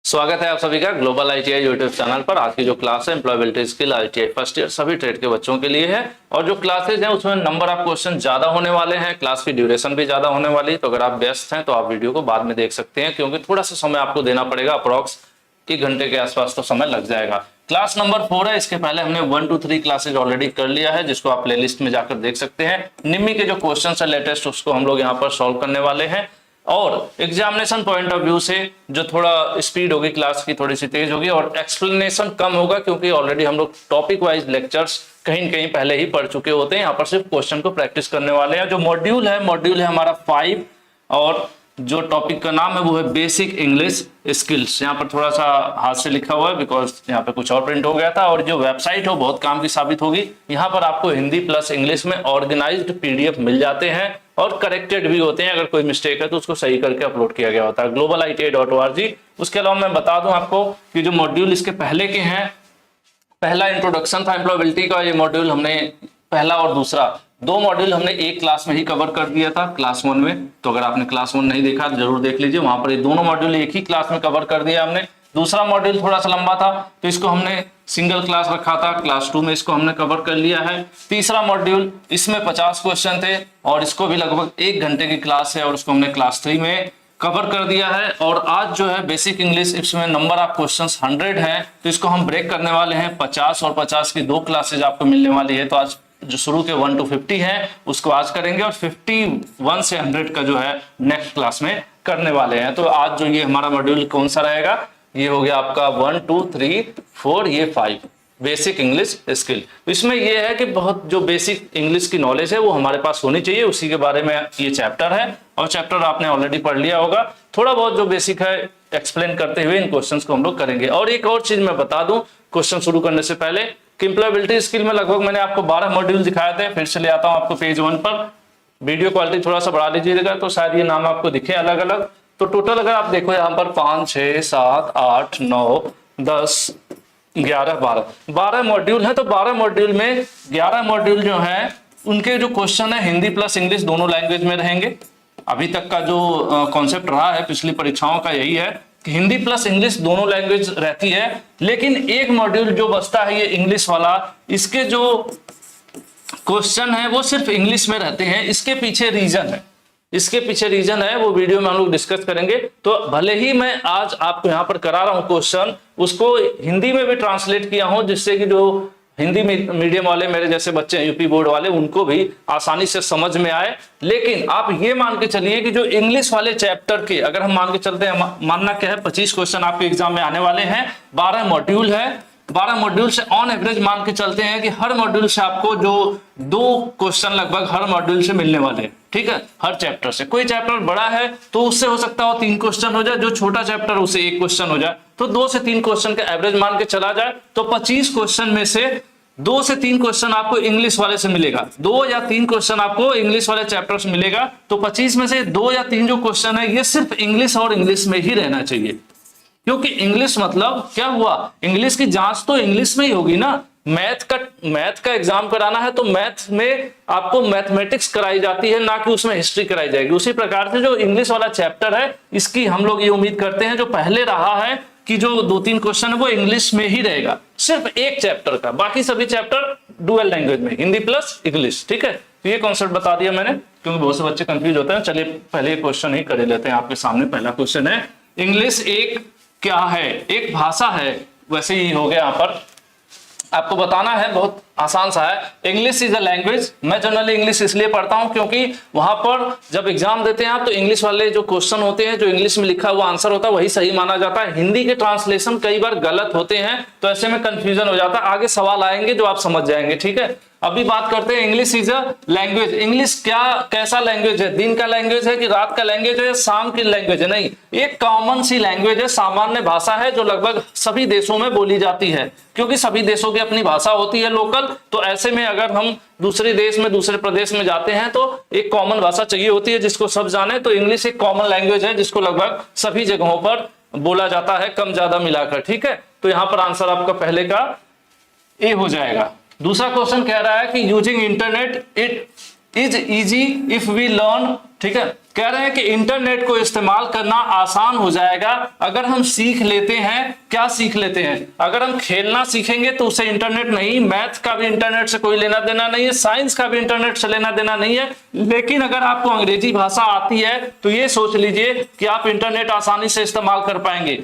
स्वागत है आप सभी का ग्लोबल आईटीआई यूट्यूब चैनल पर। आज की जो क्लास है employability skill ITI first year सभी ट्रेड के बच्चों के लिए है और जो क्लासेज हैं उसमें नंबर ऑफ क्वेश्चन ज्यादा होने वाले हैं, क्लास की ड्यूरेशन भी ज्यादा होने वाली है। तो अगर आप व्यस्त हैं तो आप वीडियो को बाद में देख सकते हैं, क्योंकि थोड़ा सा समय आपको देना पड़ेगा, अप्रॉक्स 1 घंटे के आसपास तो समय लग जाएगा। क्लास नंबर 4 है, इसके पहले हमने 1 to 3 क्लासेज ऑलरेडी कर लिया है, जिसको आप प्लेलिस्ट में जाकर देख सकते हैं। निम्मी के जो क्वेश्चन है लेटेस्ट उसको हम लोग यहाँ पर सॉल्व करने वाले हैं और एग्जामिनेशन पॉइंट ऑफ व्यू से जो थोड़ा स्पीड होगी क्लास की थोड़ी सी तेज होगी और एक्सप्लेनेशन कम होगा, क्योंकि ऑलरेडी हम लोग टॉपिक वाइज लेक्चर्स कहीं कहीं पहले ही पढ़ चुके होते हैं। यहाँ पर सिर्फ क्वेश्चन को प्रैक्टिस करने वाले हैं। जो मॉड्यूल है हमारा 5 और जो टॉपिक का नाम है वो है बेसिक इंग्लिश स्किल्स। यहाँ पर थोड़ा सा हाथ से लिखा हुआ है बिकॉज यहाँ पे कुछ और प्रिंट हो गया था। और जो वेबसाइट हो बहुत काम की साबित होगी। यहाँ पर आपको हिंदी प्लस इंग्लिश में ऑर्गेनाइज्ड पीडीएफ मिल जाते हैं और करेक्टेड भी होते हैं। अगर कोई मिस्टेक है तो उसको सही करके अपलोड किया गया होता है globaliti.org। उसके अलावा मैं बता दूं आपको कि जो मॉड्यूल इसके पहले के हैं, पहला इंट्रोडक्शन था एम्प्लॉयबिलिटी का, ये मॉड्यूल हमने पहला और दूसरा 2 मॉड्यूल हमने एक क्लास में ही कवर कर दिया था क्लास 1 में। तो अगर आपने क्लास 1 नहीं देखा तो जरूर देख लीजिए, वहां पर ये दोनों मॉड्यूल एक ही क्लास में कवर कर दिया हमने। दूसरा मॉड्यूल थोड़ा सा लंबा था तो इसको हमने सिंगल क्लास रखा था, क्लास 2 में इसको हमने कवर कर लिया है। तीसरा मॉड्यूल इसमें 50 क्वेश्चन थे और इसको भी लगभग 1 घंटे की क्लास है और उसको हमने क्लास 3 में कवर कर दिया है। और आज जो है बेसिक इंग्लिश, इसमें नंबर ऑफ क्वेश्चंस 100 हैं तो इसको हम ब्रेक करने वाले हैं। 50 और 50 की 2 क्लासेज आपको मिलने वाली है। तो आज जो शुरू के 1 to 50 है उसको आज करेंगे और 51 से 100 का जो है नेक्स्ट क्लास में करने वाले हैं। तो आज जो ये हमारा मॉड्यूल कौन सा रहेगा, ये हो गया आपका 1 2 3 4 ये 5 बेसिक इंग्लिश स्किल। इसमें ये है कि बहुत जो बेसिक इंग्लिश की नॉलेज है वो हमारे पास होनी चाहिए, उसी के बारे में ये चैप्टर है। और चैप्टर आपने ऑलरेडी पढ़ लिया होगा। थोड़ा बहुत जो बेसिक है एक्सप्लेन करते हुए इन क्वेश्चंस को हम लोग करेंगे। और एक और चीज मैं बता दूं क्वेश्चन शुरू करने से पहले कि एम्प्लॉयबिलिटी स्किल में लगभग मैंने आपको 12 मॉड्यूल दिखाए थे। फिर से ले आता हूं आपको पेज 1 पर। वीडियो क्वालिटी थोड़ा सा बढ़ा लीजिएगा तो शायद ये नाम आपको दिखे अलग अलग। तो टोटल अगर आप देखो यहाँ पर 5 6 7 8 9 10 11 12 मॉड्यूल है। तो 12 मॉड्यूल में 11 मॉड्यूल जो है उनके जो क्वेश्चन है हिंदी प्लस इंग्लिश दोनों लैंग्वेज में रहेंगे। अभी तक का जो कॉन्सेप्ट रहा है पिछली परीक्षाओं का यही है कि हिंदी प्लस इंग्लिश दोनों लैंग्वेज रहती है, लेकिन एक मॉड्यूल जो बचता है ये इंग्लिश वाला, इसके जो क्वेश्चन है वो सिर्फ इंग्लिश में रहते हैं। इसके पीछे रीजन है, वो वीडियो में हम लोग डिस्कस करेंगे। तो भले ही मैं आज आपको यहाँ पर करा रहा हूँ क्वेश्चन, उसको हिंदी में भी ट्रांसलेट किया हूँ, जिससे कि जो हिंदी मीडियम वाले मेरे जैसे बच्चे हैं यूपी बोर्ड वाले, उनको भी आसानी से समझ में आए। लेकिन आप ये मान के चलिए कि जो इंग्लिश वाले चैप्टर के अगर हम मान के चलते हैं, मानना क्या है 25 क्वेश्चन आपके एग्जाम में आने वाले हैं, 12 मॉड्यूल है, 12 मॉड्यूल से ऑन एवरेज मान के चलते हैं कि हर मॉड्यूल से आपको जो 2 क्वेश्चन लगभग हर मॉड्यूल से मिलने वाले हैं। ठीक है, हर चैप्टर से। कोई चैप्टर बड़ा है तो उससे हो सकता है 3 क्वेश्चन हो जाए, जो छोटा चैप्टर उससे 1 क्वेश्चन हो जाए। तो 2 से 3 क्वेश्चन का एवरेज मान के चला जाए तो 25 क्वेश्चन में से 2 से 3 क्वेश्चन आपको इंग्लिश वाले से मिलेगा, 2 या 3 क्वेश्चन आपको इंग्लिश वाले चैप्टर से मिलेगा। तो 25 में से 2 या 3 जो क्वेश्चन है ये सिर्फ इंग्लिश और इंग्लिश में ही रहना चाहिए, क्योंकि इंग्लिश मतलब क्या हुआ, इंग्लिश की जांच तो इंग्लिश में ही होगी ना। मैथ का एग्जाम कराना है तो मैथ में आपको मैथमेटिक्स कराई जाती है, ना कि उसमें हिस्ट्री कराई जाएगी। उसी प्रकार से जो इंग्लिश वाला चैप्टर है इसकी हम लोग ये उम्मीद करते हैं जो पहले रहा है कि जो 2-3 क्वेश्चन है वो इंग्लिश में ही रहेगा, सिर्फ एक चैप्टर का, बाकी सभी चैप्टर डुअल लैंग्वेज में, हिंदी प्लस इंग्लिश। ठीक है, तो ये कॉन्सेप्ट बता दिया मैंने, क्योंकि बहुत से बच्चे कंफ्यूज होते हैं। चलिए पहले क्वेश्चन ही कर लेते हैं आपके सामने। पहला क्वेश्चन है, इंग्लिश एक क्या है, एक भाषा है। वैसे ही हो गया, यहाँ पर आपको बताना है, बहुत आसान सा है। English is a language. मैं जनरली इंग्लिश इसलिए पढ़ता हूं क्योंकि वहां पर जब एग्जाम देते हैं आप तो इंग्लिश वाले जो क्वेश्चन होते हैं, जो इंग्लिश में लिखा हुआ आंसर होता है वही सही माना जाता है। हिंदी के ट्रांसलेशन कई बार गलत होते हैं तो ऐसे में कंफ्यूजन हो जाता है। आगे सवाल आएंगे जो आप समझ जाएंगे। ठीक है, अभी बात करते हैं English is a language. English कैसा लैंग्वेज है, दिन का लैंग्वेज है कि रात का लैंग्वेज है, शाम की लैंग्वेज है? नहीं, एक कॉमन सी लैंग्वेज है, सामान्य भाषा है जो लगभग सभी देशों में बोली जाती है, क्योंकि सभी देशों की अपनी भाषा होती है लोकल। तो ऐसे में अगर हम दूसरे देश में, दूसरे प्रदेश में जाते हैं तो एक कॉमन भाषा चाहिए होती है जिसको सब जाने। तो इंग्लिश एक कॉमन लैंग्वेज है जिसको लगभग सभी जगहों पर बोला जाता है, कम ज्यादा मिलाकर। ठीक है, तो यहाँ पर आंसर आपका पहले का ए हो जाएगा। दूसरा क्वेश्चन कह रहा है कि using internet it is easy if we learn. ठीक है, कह रहे हैं कि इंटरनेट को इस्तेमाल करना आसान हो जाएगा अगर हम सीख लेते हैं। क्या सीख लेते हैं? अगर हम खेलना सीखेंगे तो उसे इंटरनेट नहीं, मैथ का भी इंटरनेट से कोई लेना देना नहीं है, साइंस का भी इंटरनेट से लेना देना नहीं है। लेकिन अगर आपको अंग्रेजी भाषा आती है तो ये सोच लीजिए कि आप इंटरनेट आसानी से इस्तेमाल कर पाएंगे।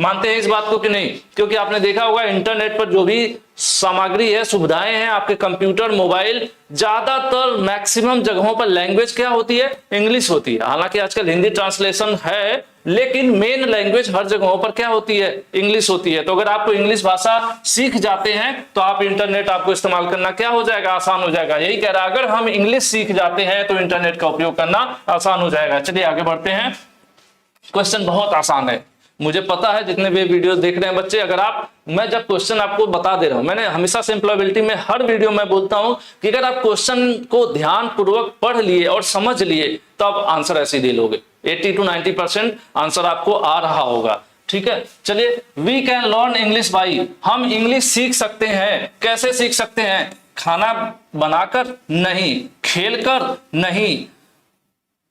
मानते हैं इस बात को कि नहीं? क्योंकि आपने देखा होगा इंटरनेट पर जो भी सामग्री है, सुविधाएं हैं, आपके कंप्यूटर, मोबाइल, ज्यादातर मैक्सिमम जगहों पर लैंग्वेज क्या होती है? इंग्लिश होती है। हालांकि आजकल हिंदी ट्रांसलेशन है, लेकिन मेन लैंग्वेज हर जगहों पर क्या होती है? इंग्लिश होती है। तो अगर आपको इंग्लिश भाषा सीख जाते हैं तो आप इंटरनेट आपको इस्तेमाल करना क्या हो जाएगा? आसान हो जाएगा। यही कह रहा है, अगर हम इंग्लिश सीख जाते हैं तो इंटरनेट का उपयोग करना आसान हो जाएगा। चलिए आगे बढ़ते हैं। क्वेश्चन बहुत आसान है, मुझे पता है जितने भी वीडियोस देख रहे हैं बच्चे, अगर मैं जब क्वेश्चन आपको बता दे रहा हूं, मैंने हमेशा से एम्प्लॉयबिलिटी में हर वीडियो में बोलता हूं कि अगर आप क्वेश्चन को ध्यान पूर्वक पढ़ लिए और समझ लिए तो आप आंसर ऐसे दे लोगे। 80 to 90% आंसर आपको आ रहा होगा। ठीक है, चलिए। We can learn English by, हम इंग्लिश सीख सकते हैं। कैसे सीख सकते हैं? खाना बनाकर नहीं, खेलकर नहीं,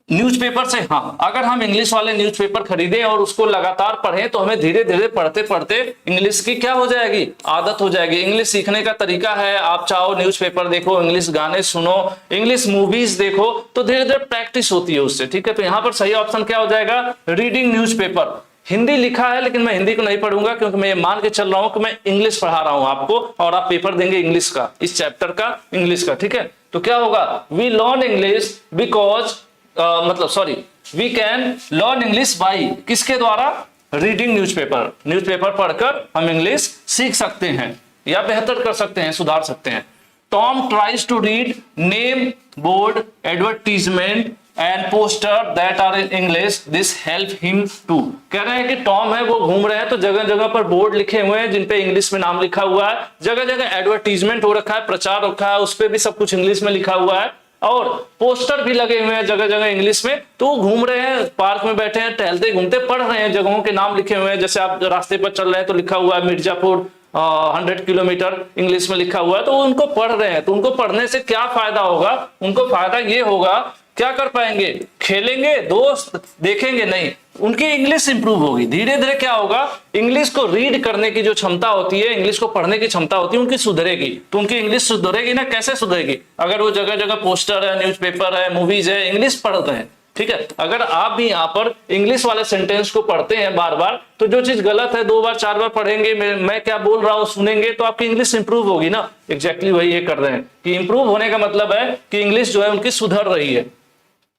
न्यूज़पेपर से। हाँ, अगर हम इंग्लिश वाले न्यूज़पेपर खरीदें और उसको लगातार पढ़ें तो हमें धीरे धीरे पढ़ते पढ़ते इंग्लिश की क्या हो जाएगी? आदत हो जाएगी। इंग्लिश सीखने का तरीका है, आप चाहो न्यूज़पेपर देखो, इंग्लिश गाने सुनो, इंग्लिश मूवीज देखो, तो धीरे धीरे प्रैक्टिस होती है उससे। ठीक है, तो यहाँ पर सही ऑप्शन क्या हो जाएगा? Reading newspaper. हिंदी लिखा है लेकिन मैं हिंदी को नहीं पढ़ूंगा क्योंकि मैं ये मान के चल रहा हूं कि मैं इंग्लिश पढ़ा रहा हूं आपको और आप पेपर देंगे इंग्लिश का, इस चैप्टर का इंग्लिश का। ठीक है, तो क्या होगा? We learn English because we can learn English by, किसके द्वारा? Reading newspaper. न्यूज़पेपर पढ़कर हम इंग्लिश सीख सकते हैं या बेहतर कर सकते हैं, सुधार सकते हैं। Tom tries to read name board advertisement and poster that are in English, this help him to. कह रहे हैं कि टॉम है वो घूम रहे हैं तो जगह जगह पर बोर्ड लिखे हुए हैं जिन पे इंग्लिश में नाम लिखा हुआ है, जगह जगह एडवर्टीजमेंट हो रखा है, प्रचार रखा है, उस पर भी सब कुछ इंग्लिश में लिखा हुआ है, और पोस्टर भी लगे हुए हैं जगह जगह इंग्लिश में। तो वो घूम रहे हैं, पार्क में बैठे हैं, टहलते घूमते पढ़ रहे हैं, जगहों के नाम लिखे हुए हैं। जैसे आप रास्ते पर चल रहे हैं तो लिखा हुआ है मिर्जापुर 100 किलोमीटर, इंग्लिश में लिखा हुआ है, तो उनको पढ़ रहे हैं। तो उनको पढ़ने से क्या फायदा होगा? उनको फायदा ये होगा, क्या कर पाएंगे? खेलेंगे, दोस्त देखेंगे नहीं, उनकी इंग्लिश इंप्रूव होगी। धीरे धीरे क्या होगा? इंग्लिश को रीड करने की जो क्षमता होती है, इंग्लिश को पढ़ने की क्षमता होती है, उनकी सुधरेगी। तो उनकी इंग्लिश सुधरेगी ना, कैसे सुधरेगी? अगर वो जगह जगह पोस्टर है, न्यूज़पेपर है, मूवीज है, इंग्लिश पढ़ते हैं। ठीक है, अगर आप भी यहाँ पर इंग्लिश वाले सेंटेंस को पढ़ते हैं बार बार, तो जो चीज गलत है 2 बार 4 बार पढ़ेंगे, मैं क्या बोल रहा हूँ सुनेंगे, तो आपकी इंग्लिश इंप्रूव होगी ना। एग्जैक्टली वही ये कर रहे हैं कि इंप्रूव होने का मतलब है कि इंग्लिश जो है उनकी सुधर रही है,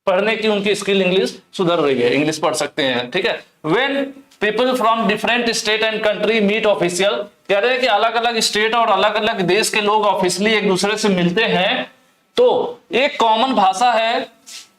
पढ़ने की उनकी स्किल इंग्लिश सुधर रही है, इंग्लिश पढ़ सकते हैं। ठीक है, when people from different state and country meet official, कह रहे हैं कि अलग अलग स्टेट और अलग अलग देश के लोग ऑफिशियली एक दूसरे से मिलते हैं तो एक कॉमन भाषा है,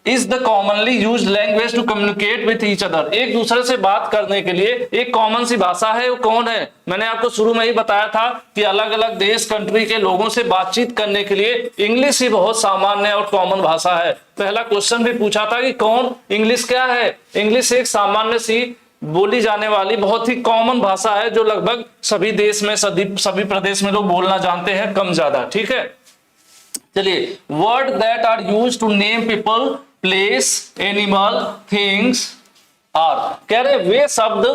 is the commonly used language to communicate with each other. एक दूसरे से बात करने के लिए एक कॉमन सी भाषा है, वो कौन है? मैंने आपको शुरू में ही बताया था कि अलग अलग देश कंट्री के लोगों से बातचीत करने के लिए इंग्लिश ही बहुत सामान्य और कॉमन भाषा है। पहला क्वेश्चन भी पूछा था कि कौन? इंग्लिश क्या है? इंग्लिश एक सामान्य सी बोली जाने वाली बहुत ही कॉमन भाषा है जो लगभग सभी देश में सभी प्रदेश में लोग बोलना जानते हैं, कम ज्यादा। ठीक है, चलिए। Word that are used to name people, place, animal, things are, कह रहे वे शब्द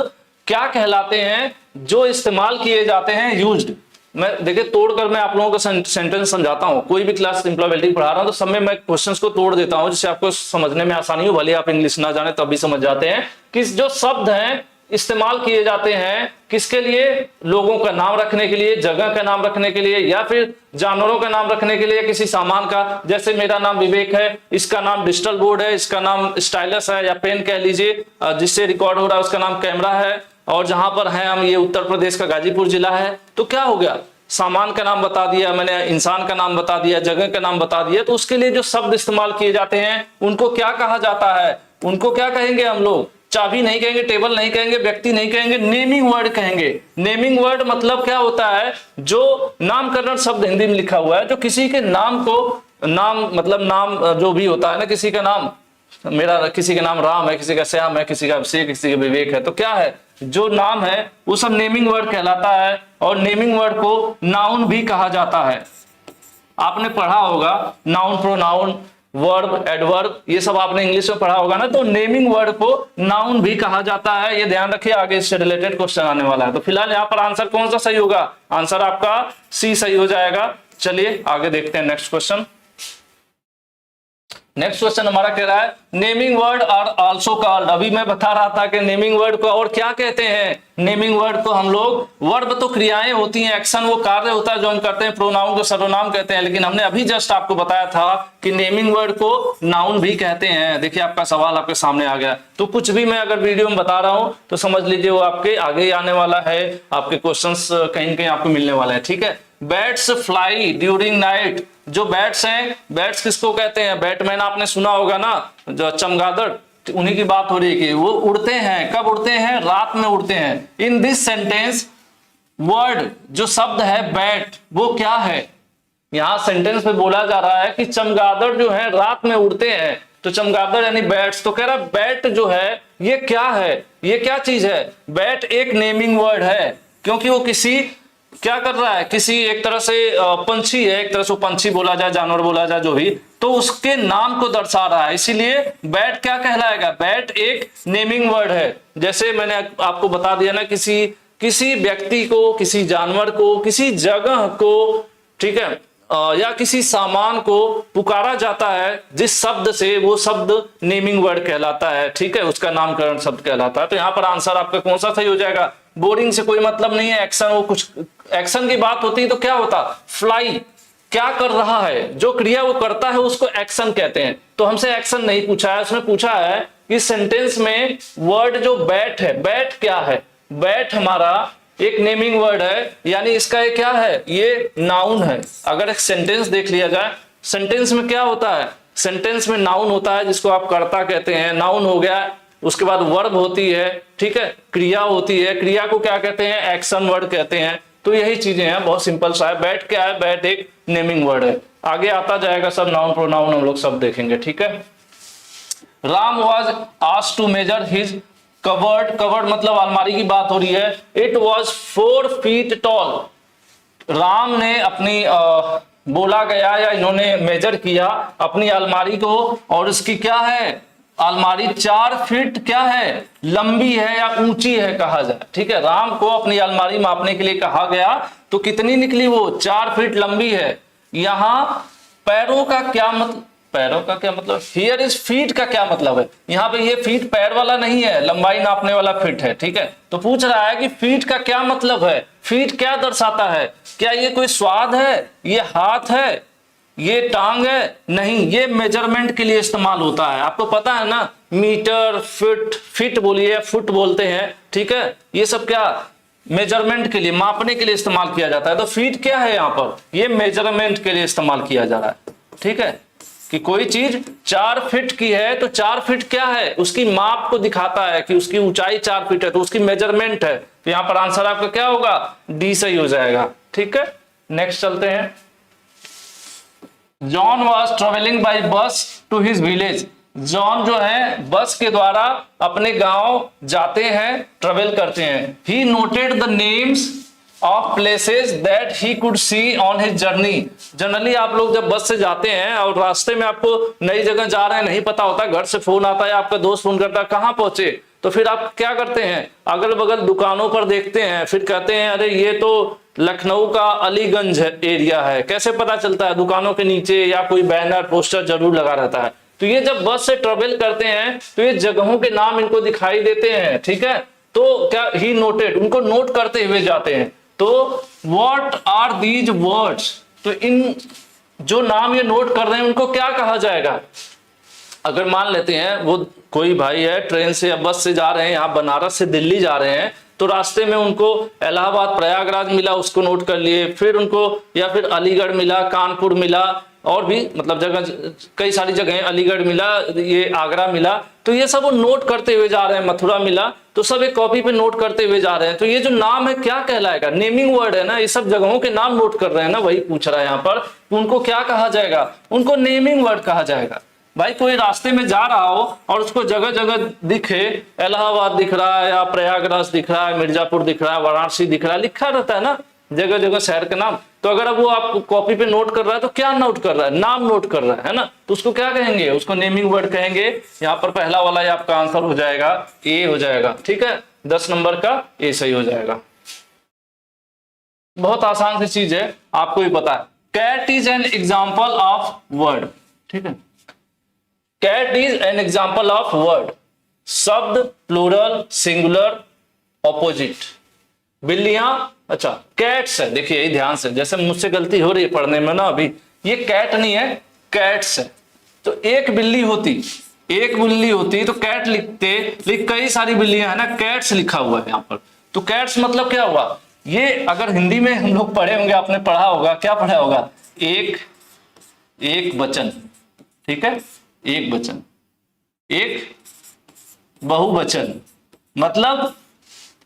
क्या कहलाते हैं जो इस्तेमाल किए जाते हैं, यूज्ड। मैं देखिए तोड़कर मैं आप लोगों को सेंटेंस समझाता हूं, कोई भी क्लास एम्प्लॉयबिलिटी पढ़ा रहा हूं तो सब में मैं क्वेश्चंस को तोड़ देता हूं जिससे आपको समझने में आसानी हो, भले आप इंग्लिश ना जाने तब भी समझ जाते हैं कि जो शब्द हैं इस्तेमाल किए जाते हैं किसके लिए? लोगों का नाम रखने के लिए, जगह का नाम रखने के लिए, या फिर जानवरों का नाम रखने के लिए, किसी सामान का। जैसे मेरा नाम विवेक है, इसका नाम डिजिटल बोर्ड है, इसका नाम स्टाइलस है या पेन कह लीजिए, जिससे रिकॉर्ड हो रहा है उसका नाम कैमरा है, और जहां पर है हम ये उत्तर प्रदेश का गाजीपुर जिला है। तो क्या हो गया? सामान का नाम बता दिया मैंने, इंसान का नाम बता दिया, जगह का नाम बता दिया। तो उसके लिए जो शब्द इस्तेमाल किए जाते हैं उनको क्या कहा जाता है? उनको क्या कहेंगे हम लोग? चाबी नहीं कहेंगे, टेबल नहीं कहेंगे, व्यक्ति नहीं कहेंगे, नेमिंग वर्ड कहेंगे। नेमिंग वर्ड मतलब क्या होता है? जो नामकरण शब्द हिंदी में लिखा हुआ है, जो किसी के नाम को, नाम मतलब नाम जो भी होता है ना, किसी का नाम, मेरा किसी का नाम राम है, किसी का श्याम है, किसी का अभिषेक, किसी का विवेक है, तो क्या है? जो नाम है वो सब नेमिंग वर्ड कहलाता है। और नेमिंग वर्ड को नाउन भी कहा जाता है। आपने पढ़ा होगा नाउन, प्रोनाउन, वर्ब, एडवर्ब, ये सब आपने इंग्लिश में पढ़ा होगा ना। तो नेमिंग वर्ड को नाउन भी कहा जाता है, ये ध्यान रखिए, आगे इससे रिलेटेड क्वेश्चन आने वाला है। तो फिलहाल यहाँ पर आंसर कौन सा सही होगा? आंसर आपका सी सही हो जाएगा। चलिए आगे देखते हैं नेक्स्ट क्वेश्चन। नेक्स्ट क्वेश्चन हमारा कह रहा है naming word are also called. अभी मैं बता रहा था कि नेमिंग वर्ड को और क्या कहते हैं। नेमिंग वर्ड को हम लोग, वर्ब तो क्रियाएं होती हैं, एक्शन वो कार्य होता है जो हम करते हैं, प्रोनाउन को सर्वनाम कहते हैं, लेकिन हमने अभी जस्ट आपको बताया था कि नेमिंग वर्ड को नाउन भी कहते हैं। देखिए आपका सवाल आपके सामने आ गया। तो कुछ भी मैं अगर वीडियो में बता रहा हूं तो समझ लीजिए वो आपके आगे ही आने वाला है, आपके क्वेश्चंस कहीं न कहीं आपको मिलने वाले हैं। ठीक है, बैट्स फ्लाई ड्यूरिंग नाइट। जो बैट्स हैं, बैट्स किसको कहते हैं? बैटमैन आपने सुना होगा ना, जो चमगादड़, उन्हीं की बात हो रही है कि वो उड़ते हैं। कब उड़ते हैं? रात में उड़ते हैं। इन दिस सेंटेंस वर्ड, जो शब्द है बैट, वो क्या है? यहां सेंटेंस में बोला जा रहा है कि चमगादड़ जो है रात में उड़ते हैं। तो चमगादड़ यानी बैट्स। तो कह रहा बैट जो है ये क्या है, ये क्या चीज है? बैट एक नेमिंग वर्ड है, क्योंकि वो किसी क्या कर रहा है, किसी एक तरह से पंछी है, एक तरह से पंछी बोला जाए, जानवर बोला जाए, जो भी, तो उसके नाम को दर्शा रहा है, इसीलिए बैट क्या कहलाएगा? बैट एक नेमिंग वर्ड है। जैसे मैंने आपको बता दिया ना, किसी व्यक्ति को, किसी जानवर को, किसी जगह को, ठीक है, या किसी सामान को पुकारा जाता है जिस शब्द से, वो शब्द नेमिंग वर्ड कहलाता है। ठीक है, उसका नामकरण शब्द कहलाता है। तो यहाँ पर आंसर आपका कौन सा सही हो जाएगा? बोरिंग से कोई मतलब नहीं है, एक्शन, वो कुछ एक्शन की बात होती है तो क्या होता? फ्लाई क्या कर रहा है, जो क्रिया वो करता है उसको एक्शन कहते हैं। तो हमसे एक्शन नहीं पूछा है, उसने पूछा है कि सेंटेंस में वर्ड जो बैट है, बैट क्या है? बैट हमारा एक नेमिंग वर्ड है, यानी इसका ये क्या है? ये नाउन है। अगर एक सेंटेंस देख लिया जाए, सेंटेंस में क्या होता है? सेंटेंस में नाउन होता है, जिसको आप कर्ता कहते हैं, नाउन हो गया। उसके बाद वर्ब होती है, ठीक है, क्रिया होती है, क्रिया को क्या कहते हैं? एक्शन वर्ड कहते हैं। तो यही चीजें हैं, बहुत सिंपल सा है। बैट क्या है? बैट एक नेमिंग वर्ड है। आगे आता जाएगा सब नाउन प्रोनाउन हम लोग सब देखेंगे। ठीक है, Ram was asked to measure his cupboard. Cupboard मतलब अलमारी की बात हो रही है। It was 4 feet tall. Ram ने अपनी बोला गया या इन्होंने मेजर किया अपनी अलमारी को, और उसकी क्या है? अलमारी 4 फीट क्या है? लंबी है या ऊंची है कहा जाए। ठीक है, राम को अपनी अलमारी मापने के लिए कहा गया, तो कितनी निकली वो? 4 फीट लंबी है। यहां पैरों का क्या मतलब? पैरों का क्या मतलब? हियर इज फीट का क्या मतलब है? यहाँ पे ये फीट पैर वाला नहीं है, लंबाई नापने वाला फीट है। ठीक है, तो पूछ रहा है कि फीट का क्या मतलब है? फीट क्या दर्शाता है? क्या ये कोई स्वाद है? ये हाथ है? ये टांग है? नहीं, ये मेजरमेंट के लिए इस्तेमाल होता है। आपको पता है ना, मीटर, फीट, फीट बोलिए, फुट बोलते हैं। ठीक है, ये सब क्या मेजरमेंट के लिए, मापने के लिए इस्तेमाल किया जाता है। तो फीट क्या है? यहाँ पर ये मेजरमेंट के लिए इस्तेमाल किया जा रहा है। ठीक है, कि कोई चीज 4 फीट की है तो 4 फीट क्या है? उसकी माप को दिखाता है कि उसकी ऊंचाई 4 फीट है, तो उसकी मेजरमेंट है। तो यहाँ पर आंसर आपका क्या होगा? डी सही हो जाएगा। ठीक है, नेक्स्ट चलते हैं। John was travelling by bus to his village. John जो है बस के द्वारा अपने गांव जाते हैं, ट्रेवल करते हैं। He noted the names of places that he could see on his journey. Generally आप लोग जब बस से जाते हैं और रास्ते में आपको नई जगह जा रहे हैं नहीं पता होता, घर से फोन आता है, आपका दोस्त फोन करता है कहाँ पहुंचे, तो फिर आप क्या करते हैं? अगल बगल दुकानों पर देखते हैं, फिर कहते हैं अरे ये तो लखनऊ का अलीगंज एरिया है। कैसे पता चलता है? दुकानों के नीचे या कोई बैनर पोस्टर जरूर लगा रहता है। तो ये जब बस से ट्रेवल करते हैं तो ये जगहों के नाम इनको दिखाई देते हैं। ठीक है, तो क्या ही नोटेड, उनको नोट करते हुए जाते हैं। तो व्हाट आर दीज वर्ड्स? तो इन जो नाम ये नोट कर रहे हैं उनको क्या कहा जाएगा? अगर मान लेते हैं वो कोई भाई है, ट्रेन से या बस से जा रहे हैं, यहाँ बनारस से दिल्ली जा रहे हैं, तो रास्ते में उनको इलाहाबाद प्रयागराज मिला, उसको नोट कर लिए। फिर उनको या फिर अलीगढ़ मिला, कानपुर मिला, और भी मतलब जगह कई सारी जगह, अलीगढ़ मिला, ये आगरा मिला, तो ये सब वो नोट करते हुए जा रहे हैं। मथुरा मिला, तो सब एक कॉपी पे नोट करते हुए जा रहे हैं। तो ये जो नाम है क्या कहलाएगा? नेमिंग वर्ड है ना, ये सब जगहों के नाम नोट कर रहे हैं ना, वही पूछ रहा है यहाँ पर। उनको क्या कहा जाएगा? उनको नेमिंग वर्ड कहा जाएगा। भाई कोई रास्ते में जा रहा हो और उसको जगह जगह दिखे, इलाहाबाद दिख रहा है या प्रयागराज दिख रहा है, मिर्जापुर दिख रहा है, वाराणसी दिख रहा है, लिखा रहता है ना जगह जगह शहर के नाम, तो अगर अब वो आपको कॉपी पे नोट कर रहा है तो क्या नोट कर रहा है, नाम नोट कर रहा है ना, तो उसको क्या कहेंगे, उसको नेमिंग वर्ड कहेंगे। यहाँ पर पहला वाला ये आपका आंसर हो जाएगा, ए हो जाएगा। ठीक है, 10 नंबर का ए सही हो जाएगा। बहुत आसान सी चीज है, आपको भी पता है। Cat is an example of word. ठीक है, cat is an example of word, शब्द, प्लूरल, सिंगुलर, ऑपोजिट। बिल्लियां, अच्छा कैट्स है, देखिए यही ध्यान से, जैसे मुझसे गलती हो रही है पढ़ने में ना अभी, ये कैट नहीं है, कैट्स है। तो एक बिल्ली होती तो कैट लिखते, लेकिन कई सारी बिल्लियां है ना, कैट्स लिखा हुआ है यहाँ पर। तो कैट्स मतलब क्या हुआ, ये अगर हिंदी में हम लोग पढ़े होंगे, आपने पढ़ा होगा, क्या पढ़ा होगा, एक वचन। ठीक है, एक वचन, एक बहुवचन, मतलब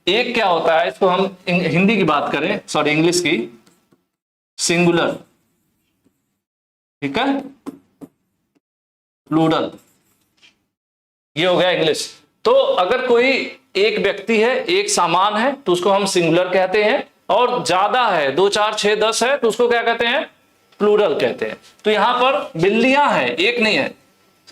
एक क्या होता है, इसको हम हिंदी की बात करें, सॉरी इंग्लिश की, सिंगुलर। ठीक है, प्लूरल, ये हो गया इंग्लिश। तो अगर कोई एक व्यक्ति है, एक सामान है, तो उसको हम सिंगुलर कहते हैं, और ज्यादा है, 2 4 6 10 है, तो उसको क्या कहते हैं, प्लूरल कहते हैं। तो यहां पर बिल्लियां है, एक नहीं है।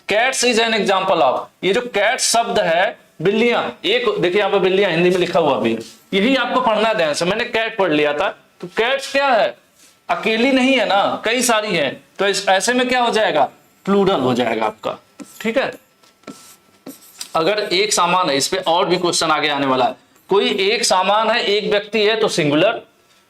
Cats is an example of, ये जो कैट शब्द है, बिल्लियां, एक देखिए यहाँ पर बिल्लियां हिंदी में लिखा हुआ भी है, यही आपको पढ़ना ध्यान से, मैंने कैट पढ़ लिया था। तो कैट्स क्या है, अकेली नहीं है ना, कई सारी है, तो ऐसे में क्या हो जाएगा, प्लूरल हो जाएगा आपका। ठीक है, अगर एक सामान है, इस पे और भी क्वेश्चन आगे आने वाला है, कोई एक सामान है, एक व्यक्ति है तो सिंगुलर,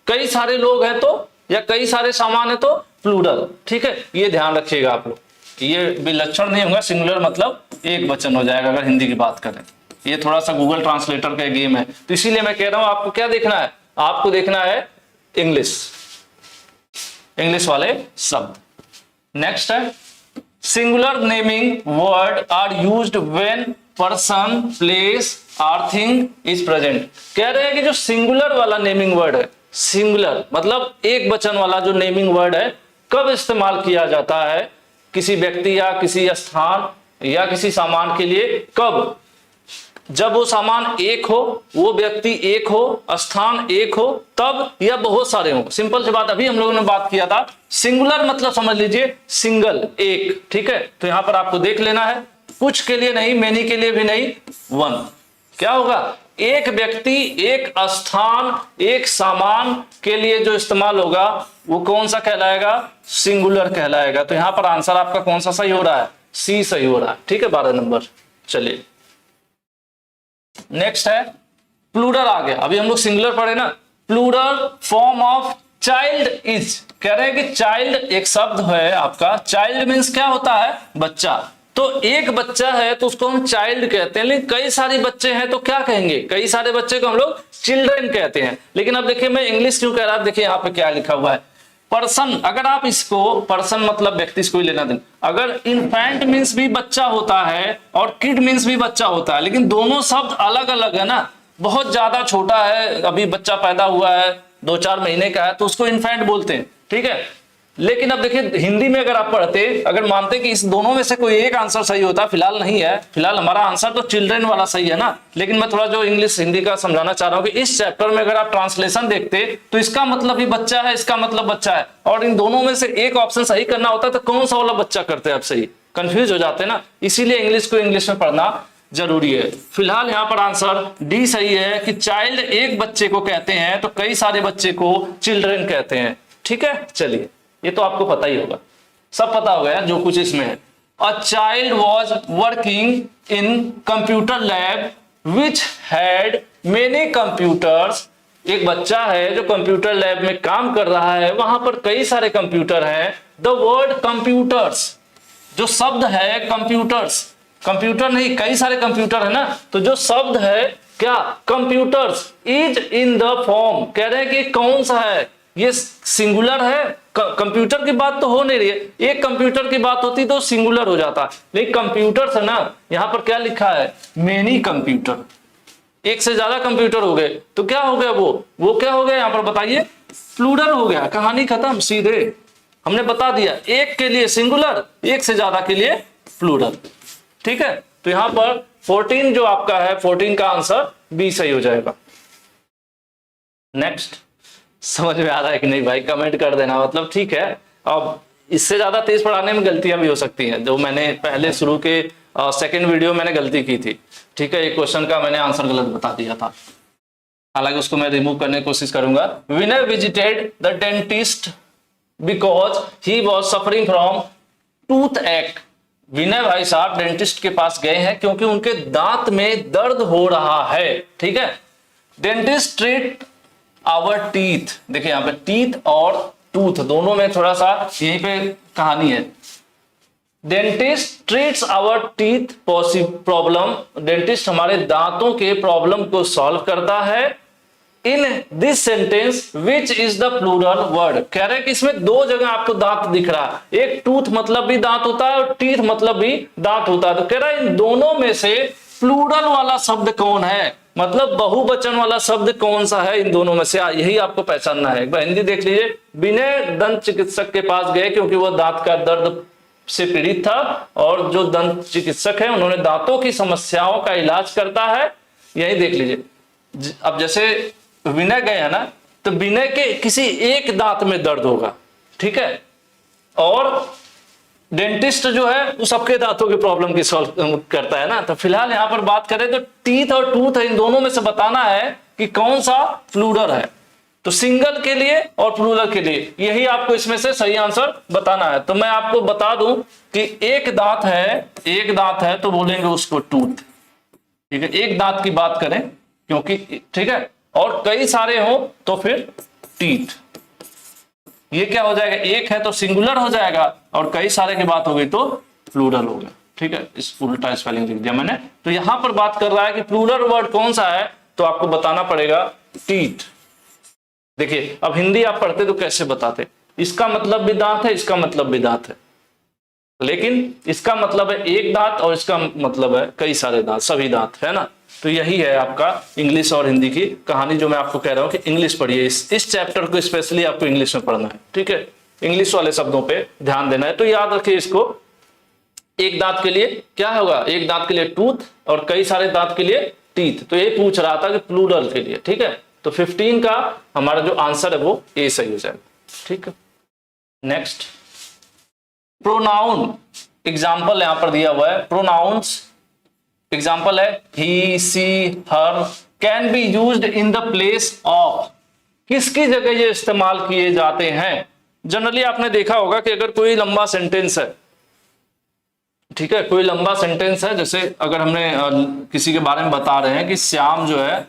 कई सारे लोग हैं तो, या कई सारे सामान है तो प्लूरल। ठीक है, ये ध्यान रखिएगा आप लोग, ये विलक्षण नहीं होगा, सिंगुलर मतलब एक वचन हो जाएगा अगर हिंदी की बात करें। ये थोड़ा सा गूगल ट्रांसलेटर का गेम है, तो इसीलिए मैं कह रहा हूं आपको क्या देखना है, आपको देखना है इंग्लिश वाले शब्द। नेक्स्ट है, singular naming word are used when person, place और थिंग इज प्रेजेंट। कह रहे हैं कि जो सिंगुलर वाला नेमिंग वर्ड है, सिंगुलर मतलब एक वचन वाला जो नेमिंग वर्ड है, कब इस्तेमाल किया जाता है किसी व्यक्ति या किसी स्थान या किसी सामान के लिए, कब, जब वो सामान एक हो, वो व्यक्ति एक हो, स्थान एक हो, तब, या बहुत सारे हो। सिंपल सी बात, अभी हम लोगों ने बात किया था, सिंगुलर मतलब समझ लीजिए सिंगल, एक। ठीक है, तो यहां पर आपको देख लेना है, कुछ के लिए नहीं, मेनी के लिए भी नहीं, वन। क्या होगा, एक व्यक्ति, एक स्थान, एक सामान के लिए जो इस्तेमाल होगा वो कौन सा कहलाएगा, सिंगुलर कहलाएगा। तो यहां पर आंसर आपका कौन सा सही हो रहा है, सी सही हो रहा है। ठीक है, 12 नंबर। चलिए नेक्स्ट है प्लूरल आ गया, अभी हम लोग सिंगुलर पढ़े ना। Plural form of child is, कह रहे हैं कि चाइल्ड एक शब्द है आपका, चाइल्ड मीन्स क्या होता है, बच्चा। तो एक बच्चा है तो उसको हम चाइल्ड कहते हैं, लेकिन कई सारे बच्चे हैं तो क्या कहेंगे, कई सारे बच्चे को हम लोग चिल्ड्रन कहते हैं। लेकिन अब देखिए मैं इंग्लिश क्यों कह रहा, देखिए यहाँ पे क्या लिखा हुआ है, पर्सन। अगर आप इसको, पर्सन मतलब व्यक्ति, इसको ही लेना देना। अगर इन्फेंट मीन्स भी बच्चा होता है और किड मीन्स भी बच्चा होता है, लेकिन दोनों शब्द अलग अलग है ना। बहुत ज्यादा छोटा है, अभी बच्चा पैदा हुआ है, 2 4 महीने का है, तो उसको इन्फेंट बोलते हैं। ठीक है, लेकिन अब देखिए हिंदी में अगर आप पढ़ते, अगर मानते कि इस दोनों में से कोई एक आंसर सही होता, फिलहाल नहीं है, फिलहाल हमारा आंसर तो चिल्ड्रन वाला सही है ना। लेकिन मैं थोड़ा जो इंग्लिश हिंदी का समझाना चाह रहा हूं कि इस चैप्टर में अगर आप ट्रांसलेशन देखते तो इसका मतलब भी बच्चा है, इसका मतलब बच्चा है, और इन दोनों में से एक ऑप्शन सही करना होता तो कौन सा वाला बच्चा करते हैं आप सही, कंफ्यूज हो जाते हैं ना। इसीलिए इंग्लिश को इंग्लिश में पढ़ना जरूरी है। फिलहाल यहाँ पर आंसर डी सही है कि चाइल्ड एक बच्चे को कहते हैं, तो कई सारे बच्चे को चिल्ड्रन कहते हैं। ठीक है, चलिए ये तो आपको पता ही होगा, सब पता हो गया जो कुछ इसमें है। A child was working in computer lab which had many computers. एक बच्चा है जो कंप्यूटर लैब में काम कर रहा है, वहां पर कई सारे कंप्यूटर हैं। द वर्ड कंप्यूटर्स, जो शब्द है कंप्यूटर्स, कंप्यूटर नहीं कई सारे कंप्यूटर है ना, तो जो शब्द है क्या, computers, is in the form. कह रहे हैं कि कौन सा है, ये सिंगुलर है। कंप्यूटर की बात तो हो नहीं रही है, एक कंप्यूटर की बात होती तो सिंगुलर हो जाता, लेकिन कंप्यूटर्स है ना, यहां पर क्या लिखा है, मेनी कंप्यूटर, एक से ज्यादा कंप्यूटर हो गए, तो क्या हो गया, वो क्या हो गया, यहां पर बताइए, प्लूरल हो गया। कहानी खत्म, सीधे हमने बता दिया, एक के लिए सिंगुलर, एक से ज्यादा के लिए प्लूरल। ठीक है, तो यहां पर 14 जो आपका है, 14 का आंसर बी सही हो जाएगा। नेक्स्ट, समझ में आ रहा है कि नहीं भाई? कमेंट कर देना। मतलब ठीक है, अब इससे ज्यादा तेज पढ़ाने में गलतियां भी हो सकती हैं, जो मैंने पहले शुरू के सेकंड वीडियो मैंने गलती की थी। ठीक है, एक क्वेश्चन का मैंने आंसर गलत बता दिया था, हालांकि उसको मैं रिमूव करने की कोशिश करूंगा। Vinay visited the dentist because he was suffering from toothache. Vinay भाई साहब डेंटिस्ट के पास गए हैं क्योंकि उनके दांत में दर्द हो रहा है। ठीक है, डेंटिस्ट ट्रीट आवर टीथ। देखिए यहां पे टीथ और टूथ दोनों में थोड़ा सा यहीं पे कहानी है। Dentist treats our teeth problem. Dentist हमारे दांतों के प्रॉब्लम को सॉल्व करता है। In this sentence which is the plural word. कह रहे हैं कि इसमें दो जगह आपको दांत दिख रहा है, एक टूथ मतलब भी दांत होता है और टीथ मतलब भी दांत होता है। तो कह रहा है इन दोनों में से प्लूरल वाला शब्द कौन है, मतलब बहुवचन वाला शब्द कौन सा है इन दोनों में से, यही आपको पहचानना है। एक बार हिंदी देख लीजिए। विनय दंत चिकित्सक के पास गए क्योंकि वह दांत का दर्द से पीड़ित था, और जो दंत चिकित्सक है उन्होंने दांतों की समस्याओं का इलाज करता है। यही देख लीजिए। अब जैसे विनय गए है ना, तो विनय के किसी एक दांत में दर्द होगा, ठीक है, और डेंटिस्ट जो है वो सबके दांतों की प्रॉब्लम की सॉल्व करता है ना। तो फिलहाल यहां पर बात करें तो टीथ और टूथ है, इन दोनों में से बताना है कि कौन सा प्लूरल है। तो सिंगल के लिए और प्लूरल के लिए यही आपको इसमें से सही आंसर बताना है। तो मैं आपको बता दूं कि एक दांत है तो बोलेंगे उसको टूथ। ठीक है, एक दांत की बात करें क्योंकि, ठीक है, और कई सारे हो तो फिर टीथ। ये क्या हो जाएगा, एक है तो सिंगुलर हो जाएगा और कई सारे की बात हो गई तो प्लूरल हो गया। ठीक है, इस उल्टा स्पेलिंग लिख दिया मैंने। तो यहां पर बात कर रहा है कि प्लूरल वर्ड कौन सा है, तो आपको बताना पड़ेगा टीथ। देखिए अब हिंदी आप पढ़ते तो कैसे बताते, इसका मतलब भी दांत है, इसका मतलब भी दांत है, लेकिन इसका मतलब है एक दांत और इसका मतलब है कई सारे दांत, सभी दांत, है ना। तो यही है आपका इंग्लिश और हिंदी की कहानी, जो मैं आपको कह रहा हूं कि इंग्लिश पढ़िए, इस चैप्टर को स्पेशली आपको इंग्लिश में पढ़ना है। ठीक है, इंग्लिश वाले शब्दों पे ध्यान देना है। तो याद रखिए इसको, एक दांत के लिए क्या होगा, एक दांत के लिए टूथ और कई सारे दांत के लिए टीथ। तो ये पूछ रहा था कि प्लूरल के लिए। ठीक है, तो 15 का हमारा जो आंसर है वो ए सही हो जाएगा। ठीक है, नेक्स्ट प्रोनाउन एग्जाम्पल यहां पर दिया हुआ है। प्रोनाउंस एग्जाम्पल है he, she, her, can be used in the place of. किसकी जगह ये इस्तेमाल किए जाते हैं। जनरली आपने देखा होगा कि अगर कोई लंबा सेंटेंस है, ठीक है, कोई लंबा सेंटेंस है, जैसे अगर हमने किसी के बारे में बता रहे हैं कि श्याम जो है,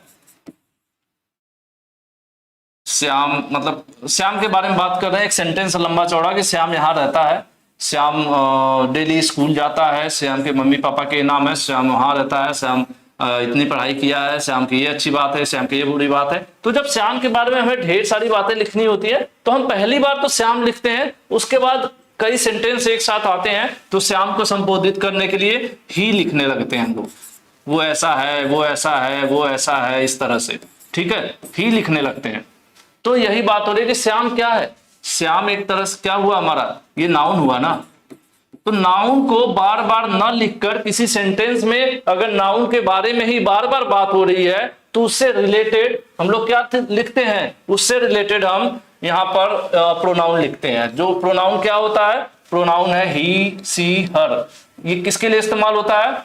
श्याम मतलब श्याम के बारे में बात कर रहे हैं, एक सेंटेंस लंबा चौड़ा कि श्याम यहां रहता है, श्याम डेली स्कूल जाता है, श्याम के मम्मी पापा के नाम है, श्याम वहां रहता है, श्याम इतनी पढ़ाई किया है, श्याम की ये अच्छी बात है, श्याम की ये बुरी बात है। तो जब श्याम के बारे में हमें ढेर सारी बातें लिखनी होती है तो हम पहली बार तो श्याम लिखते हैं, उसके बाद कई सेंटेंस एक साथ आते हैं तो श्याम को संबोधित करने के लिए ही लिखने लगते हैं लोग। वो ऐसा है, वो ऐसा है, वो ऐसा है, इस तरह से, ठीक है, ही लिखने लगते हैं। तो यही बात हो रही है कि श्याम क्या है, श्याम एक तरह से क्या हुआ हमारा, ये नाउन हुआ ना। तो नाउन को बार बार न लिखकर किसी सेंटेंस में अगर नाउन के बारे में ही बार बार बात हो रही है तो उससे रिलेटेड हम लोग क्या लिखते हैं, उससे रिलेटेड हम यहाँ पर प्रोनाउन लिखते हैं। जो प्रोनाउन क्या होता है, प्रोनाउन है ही, सी, हर। ये किसके लिए इस्तेमाल होता है,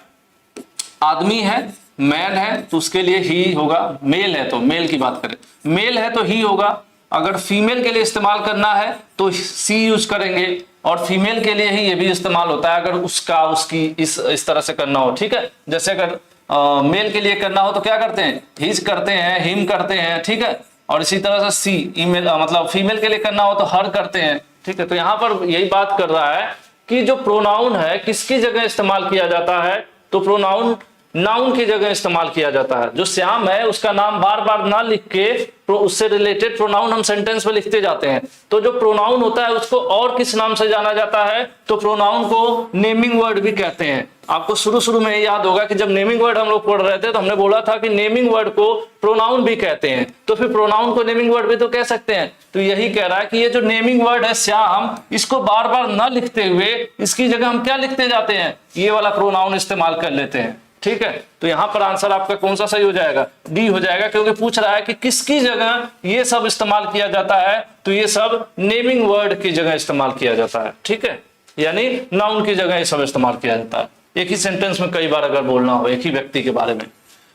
आदमी है, मैन है तो उसके लिए ही होगा, मेल है तो मेल की बात करें, मेल है तो ही होगा। अगर फीमेल के लिए इस्तेमाल करना है तो सी यूज करेंगे, और फीमेल के लिए ही ये भी इस्तेमाल होता है अगर उसका, उसकी, इस तरह से करना हो। ठीक है, जैसे अगर मेल के लिए करना हो तो क्या करते हैं, हिज करते हैं, हिम करते हैं, ठीक है, और इसी तरह से सी, ईमेल मतलब फीमेल के लिए करना हो तो हर करते हैं। ठीक है, तो यहाँ पर यही बात कर रहा है कि जो प्रोनाउन है किसकी जगह इस्तेमाल किया जाता है, तो प्रोनाउन नाउन की जगह इस्तेमाल किया जाता है। जो श्याम है उसका नाम बार बार ना लिख के उससे रिलेटेड प्रोनाउन हम सेंटेंस में लिखते जाते हैं। तो जो प्रोनाउन होता है उसको और किस नाम से जाना जाता है, तो प्रोनाउन को नेमिंग वर्ड भी कहते हैं। आपको शुरू में याद होगा कि जब नेमिंग वर्ड हम लोग पढ़ रहे थे तो हमने बोला था कि नेमिंग वर्ड को प्रोनाउन भी कहते हैं, तो फिर प्रोनाउन को नेमिंग वर्ड भी तो कह सकते हैं। तो यही कह रहा है कि ये जो नेमिंग वर्ड है श्याम, इसको बार बार न लिखते हुए इसकी जगह हम क्या लिखते जाते हैं, ये वाला प्रोनाउन इस्तेमाल कर लेते हैं। ठीक है, तो यहां पर आंसर आपका कौन सा सही हो जाएगा? डी हो जाएगा, क्योंकि पूछ रहा है कि किसकी जगह ये सब इस्तेमाल किया जाता है, तो ये सब नेमिंग वर्ड की जगह इस्तेमाल किया जाता है। ठीक है, यानी नाउन की जगह ये सब इस्तेमाल किया जाता है, एक ही सेंटेंस में कई बार अगर बोलना हो एक ही व्यक्ति के बारे में।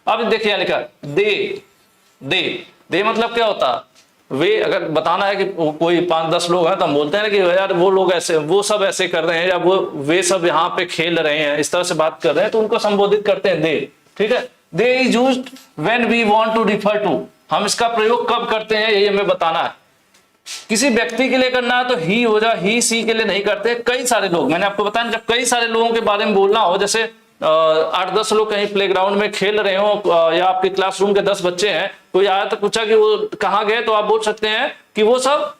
अब देखिए लिखा दे, दे, दे मतलब क्या होता है? वे, अगर बताना है कि कोई 5-10 लोग हैं तो हम बोलते हैं ना कि यार वो लोग ऐसे, वो सब ऐसे कर रहे हैं, या वो वे सब यहाँ पे खेल रहे हैं, इस तरह से बात कर रहे हैं, तो उनको संबोधित करते हैं दे। ठीक है, they is used when we want to refer to, हम इसका प्रयोग कब करते हैं यही हमें बताना है। किसी व्यक्ति के लिए करना है तो ही हो जा, ही सी के लिए नहीं करते। कई सारे लोग, मैंने आपको बताया जब कई सारे लोगों के बारे में बोलना हो, जैसे 8-10 लोग कहीं प्लेग्राउंड में खेल रहे हो, या आपके क्लासरूम के 10 बच्चे हैं, कोई आया तो पूछा कि वो कहाँ गए, तो आप बोल सकते हैं कि वो सब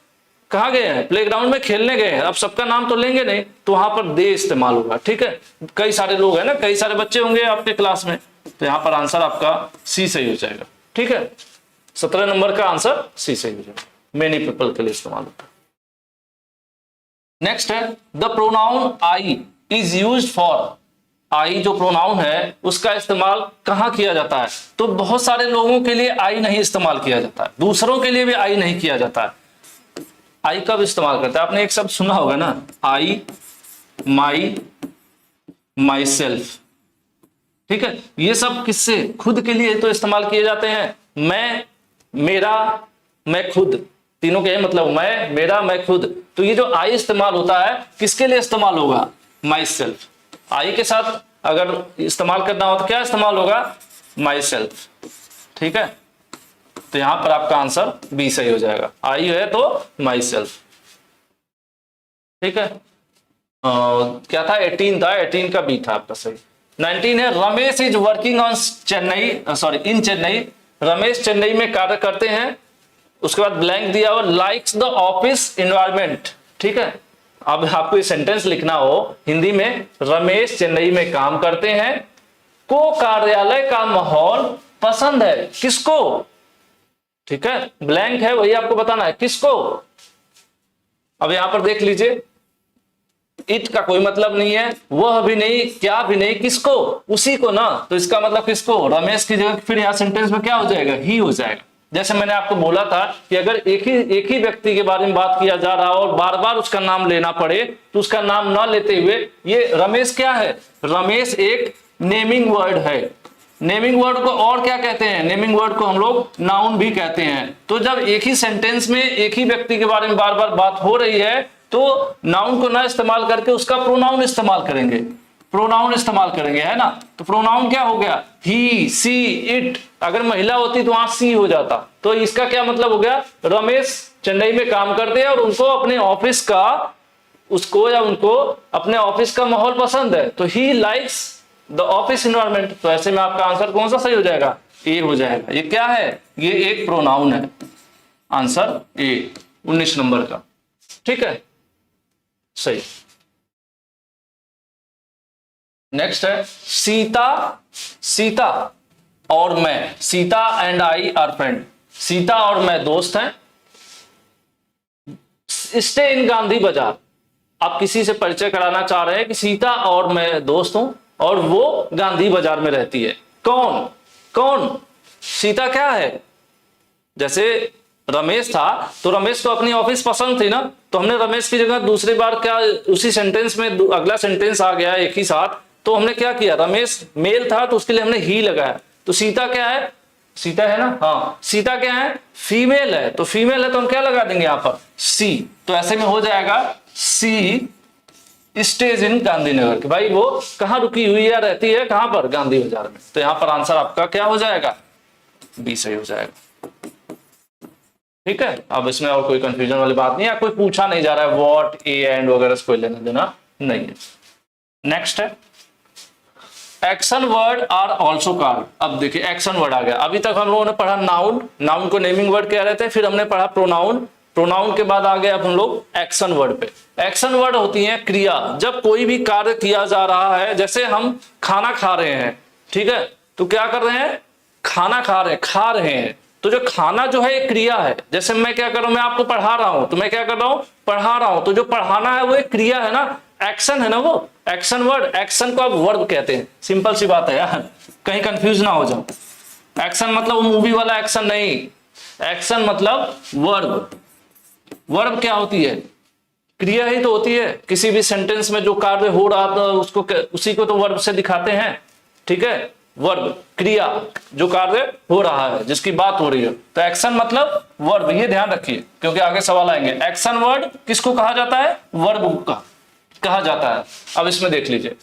कहाँ गए हैं? प्लेग्राउंड में खेलने गए हैं। अब सबका नाम तो लेंगे नहीं, तो वहां पर दे इस्तेमाल होगा। ठीक है, कई सारे लोग हैं ना, कई सारे बच्चे होंगे आपके क्लास में, तो यहाँ पर आंसर आपका सी सही हो जाएगा। ठीक है, 17 नंबर का आंसर सी सही हो जाएगा, मेनी पीपल के लिए इस्तेमाल होता है। नेक्स्ट है the pronoun I is used for, I जो प्रोनाउन है उसका इस्तेमाल कहां किया जाता है? तो बहुत सारे लोगों के लिए आई नहीं इस्तेमाल किया जाता है, दूसरों के लिए भी आई नहीं किया जाता है। आई कब इस्तेमाल करता है? आपने एक शब्द सुना होगा ना, आई, माई, माई सेल्फ। ठीक है, ये सब किससे? खुद के लिए तो इस्तेमाल किए जाते हैं। मैं, मेरा, मैं खुद, तीनों के मतलब मैं, मेरा, मैं खुद। तो ये जो आई इस्तेमाल होता है किसके लिए इस्तेमाल होगा? My self. आई के साथ अगर इस्तेमाल करना हो तो क्या इस्तेमाल होगा? My self. ठीक है, तो यहां पर आपका आंसर बी सही हो जाएगा, आई है तो माई सेल्फ। ठीक है, क्या था? 18 था, 18 का बी था आपका सही। 19 है Ramesh is working on Chennai, sorry इन चेन्नई, रमेश चेन्नई में कार्य करते हैं। उसके बाद ब्लैंक दिया हुआ, लाइक्स द ऑफिस एनवायरमेंट। ठीक है, अब आपको ये सेंटेंस लिखना हो हिंदी में, रमेश चेन्नई में काम करते हैं, को कार्यालय का माहौल पसंद है। किसको? ठीक है, ब्लैंक है वही आपको बताना है, किसको। अब यहां पर देख लीजिए, इट का कोई मतलब नहीं है, वह भी नहीं, क्या भी नहीं, किसको? उसी को ना, तो इसका मतलब किसको? रमेश की जगह फिर यहां सेंटेंस में क्या हो जाएगा? ही हो जाएगा। जैसे मैंने आपको बोला था कि अगर एक ही व्यक्ति के बारे में बात किया जा रहा हो और बार बार उसका नाम लेना पड़े, तो उसका नाम ना लेते हुए, ये रमेश क्या है? रमेश एक नेमिंग वर्ड है। नेमिंग वर्ड को और क्या कहते हैं? नेमिंग वर्ड को हम लोग नाउन भी कहते हैं। तो जब एक ही सेंटेंस में एक ही व्यक्ति के बारे में बार बार बात हो रही है, तो नाउन को ना इस्तेमाल करके उसका प्रोनाउन इस्तेमाल करेंगे, प्रोनाउन इस्तेमाल करेंगे, है ना। तो प्रोनाउन क्या हो गया? ही, सी, इट। अगर महिला होती तो वहां सी हो जाता। तो इसका क्या मतलब हो गया? रमेश चेन्नई में काम करते हैं और उनको अपने ऑफिस का, उसको या उनको अपने ऑफिस का माहौल पसंद है, तो he likes the office environment. तो ऐसे में आपका आंसर कौन सा सही हो जाएगा? ए हो जाएगा। ये क्या है? ये एक प्रोनाउन है। आंसर ए 19 नंबर का। ठीक है, सही। नेक्स्ट है सीता, सीता और मैं, Sita and I R friend. Sita और मैं दोस्त हैं। स्टे इन गांधी बाजार। आप किसी से परिचय कराना चाह रहे हैं कि सीता और मैं दोस्त हूं और वो गांधी बाजार में रहती है। कौन? कौन? सीता क्या है? जैसे रमेश था तो रमेश को अपनी ऑफिस पसंद थी ना, तो हमने रमेश की जगह दूसरी बार क्या, उसी सेंटेंस में अगला सेंटेंस आ गया एक ही साथ, तो हमने क्या किया? रमेश मेल था तो उसके लिए हमने ही लगाया। तो सीता क्या है? सीता है ना, हाँ। सीता क्या है? फीमेल है। तो फीमेल है तो हम क्या लगा देंगे यहाँ पर? सी। तो ऐसे में हो जाएगा सी स्टेज इन गांधीनगर, कि भाई वो कहाँ रुकी हुई है, रहती है कहां पर? गांधी बाजार में। तो यहाँ पर आंसर आपका क्या हो जाएगा? बी सही हो जाएगा। ठीक है, अब इसमें और कोई कंफ्यूजन वाली बात नहीं है, कोई पूछा नहीं जा रहा है व्हाट, ए एंड वगैरह से कोई लेना देना नहीं है। नेक्स्ट है action word are also called. अब देखिए एक्शन वर्ड आ गया। अभी तक हम लोगों ने पढ़ा नाउन, नाउन को नेमिंग वर्ड कह रहे थे, फिर हमने पढ़ा प्रोनाउन, प्रोनाउन के बाद आ गए अब हम लोग एक्शन वर्ड पे। एक्शन वर्ड होती है क्रिया, जब कोई भी कार्य किया जा रहा है। जैसे हम खाना खा रहे हैं, ठीक है, तो क्या कर रहे हैं? खाना खा रहे हैं। तो जो खाना जो है एक क्रिया है। जैसे मैं क्या कर रहा हूं? मैं आपको पढ़ा रहा हूं, तो मैं क्या कर रहा हूं? पढ़ा रहा हूं। तो जो पढ़ाना है वो एक क्रिया है ना। एक्शन है ना वो, एक्शन वर्ड, एक्शन को आप वर्ब कहते हैं, सिंपल सी बात है यार, कहीं कंफ्यूज ना हो जाओ। एक्शन मतलब वो मूवी वाला एक्शन नहीं, एक्शन मतलब वर्ब। वर्ब क्या होती है? क्रिया ही तो होती है, किसी भी सेंटेंस में जो कार्य हो रहा था उसको, उसी को तो वर्ब से दिखाते हैं, ठीक है। वर्ब क्रिया, जो कार्य हो रहा है, जिसकी बात हो रही है, तो एक्शन मतलब वर्ब, ये ध्यान रखिए क्योंकि आगे सवाल आएंगे। एक्शन वर्ड किसको कहा जाता है? वर्ब का कहा जाता है। अब इसमें देख लीजिए,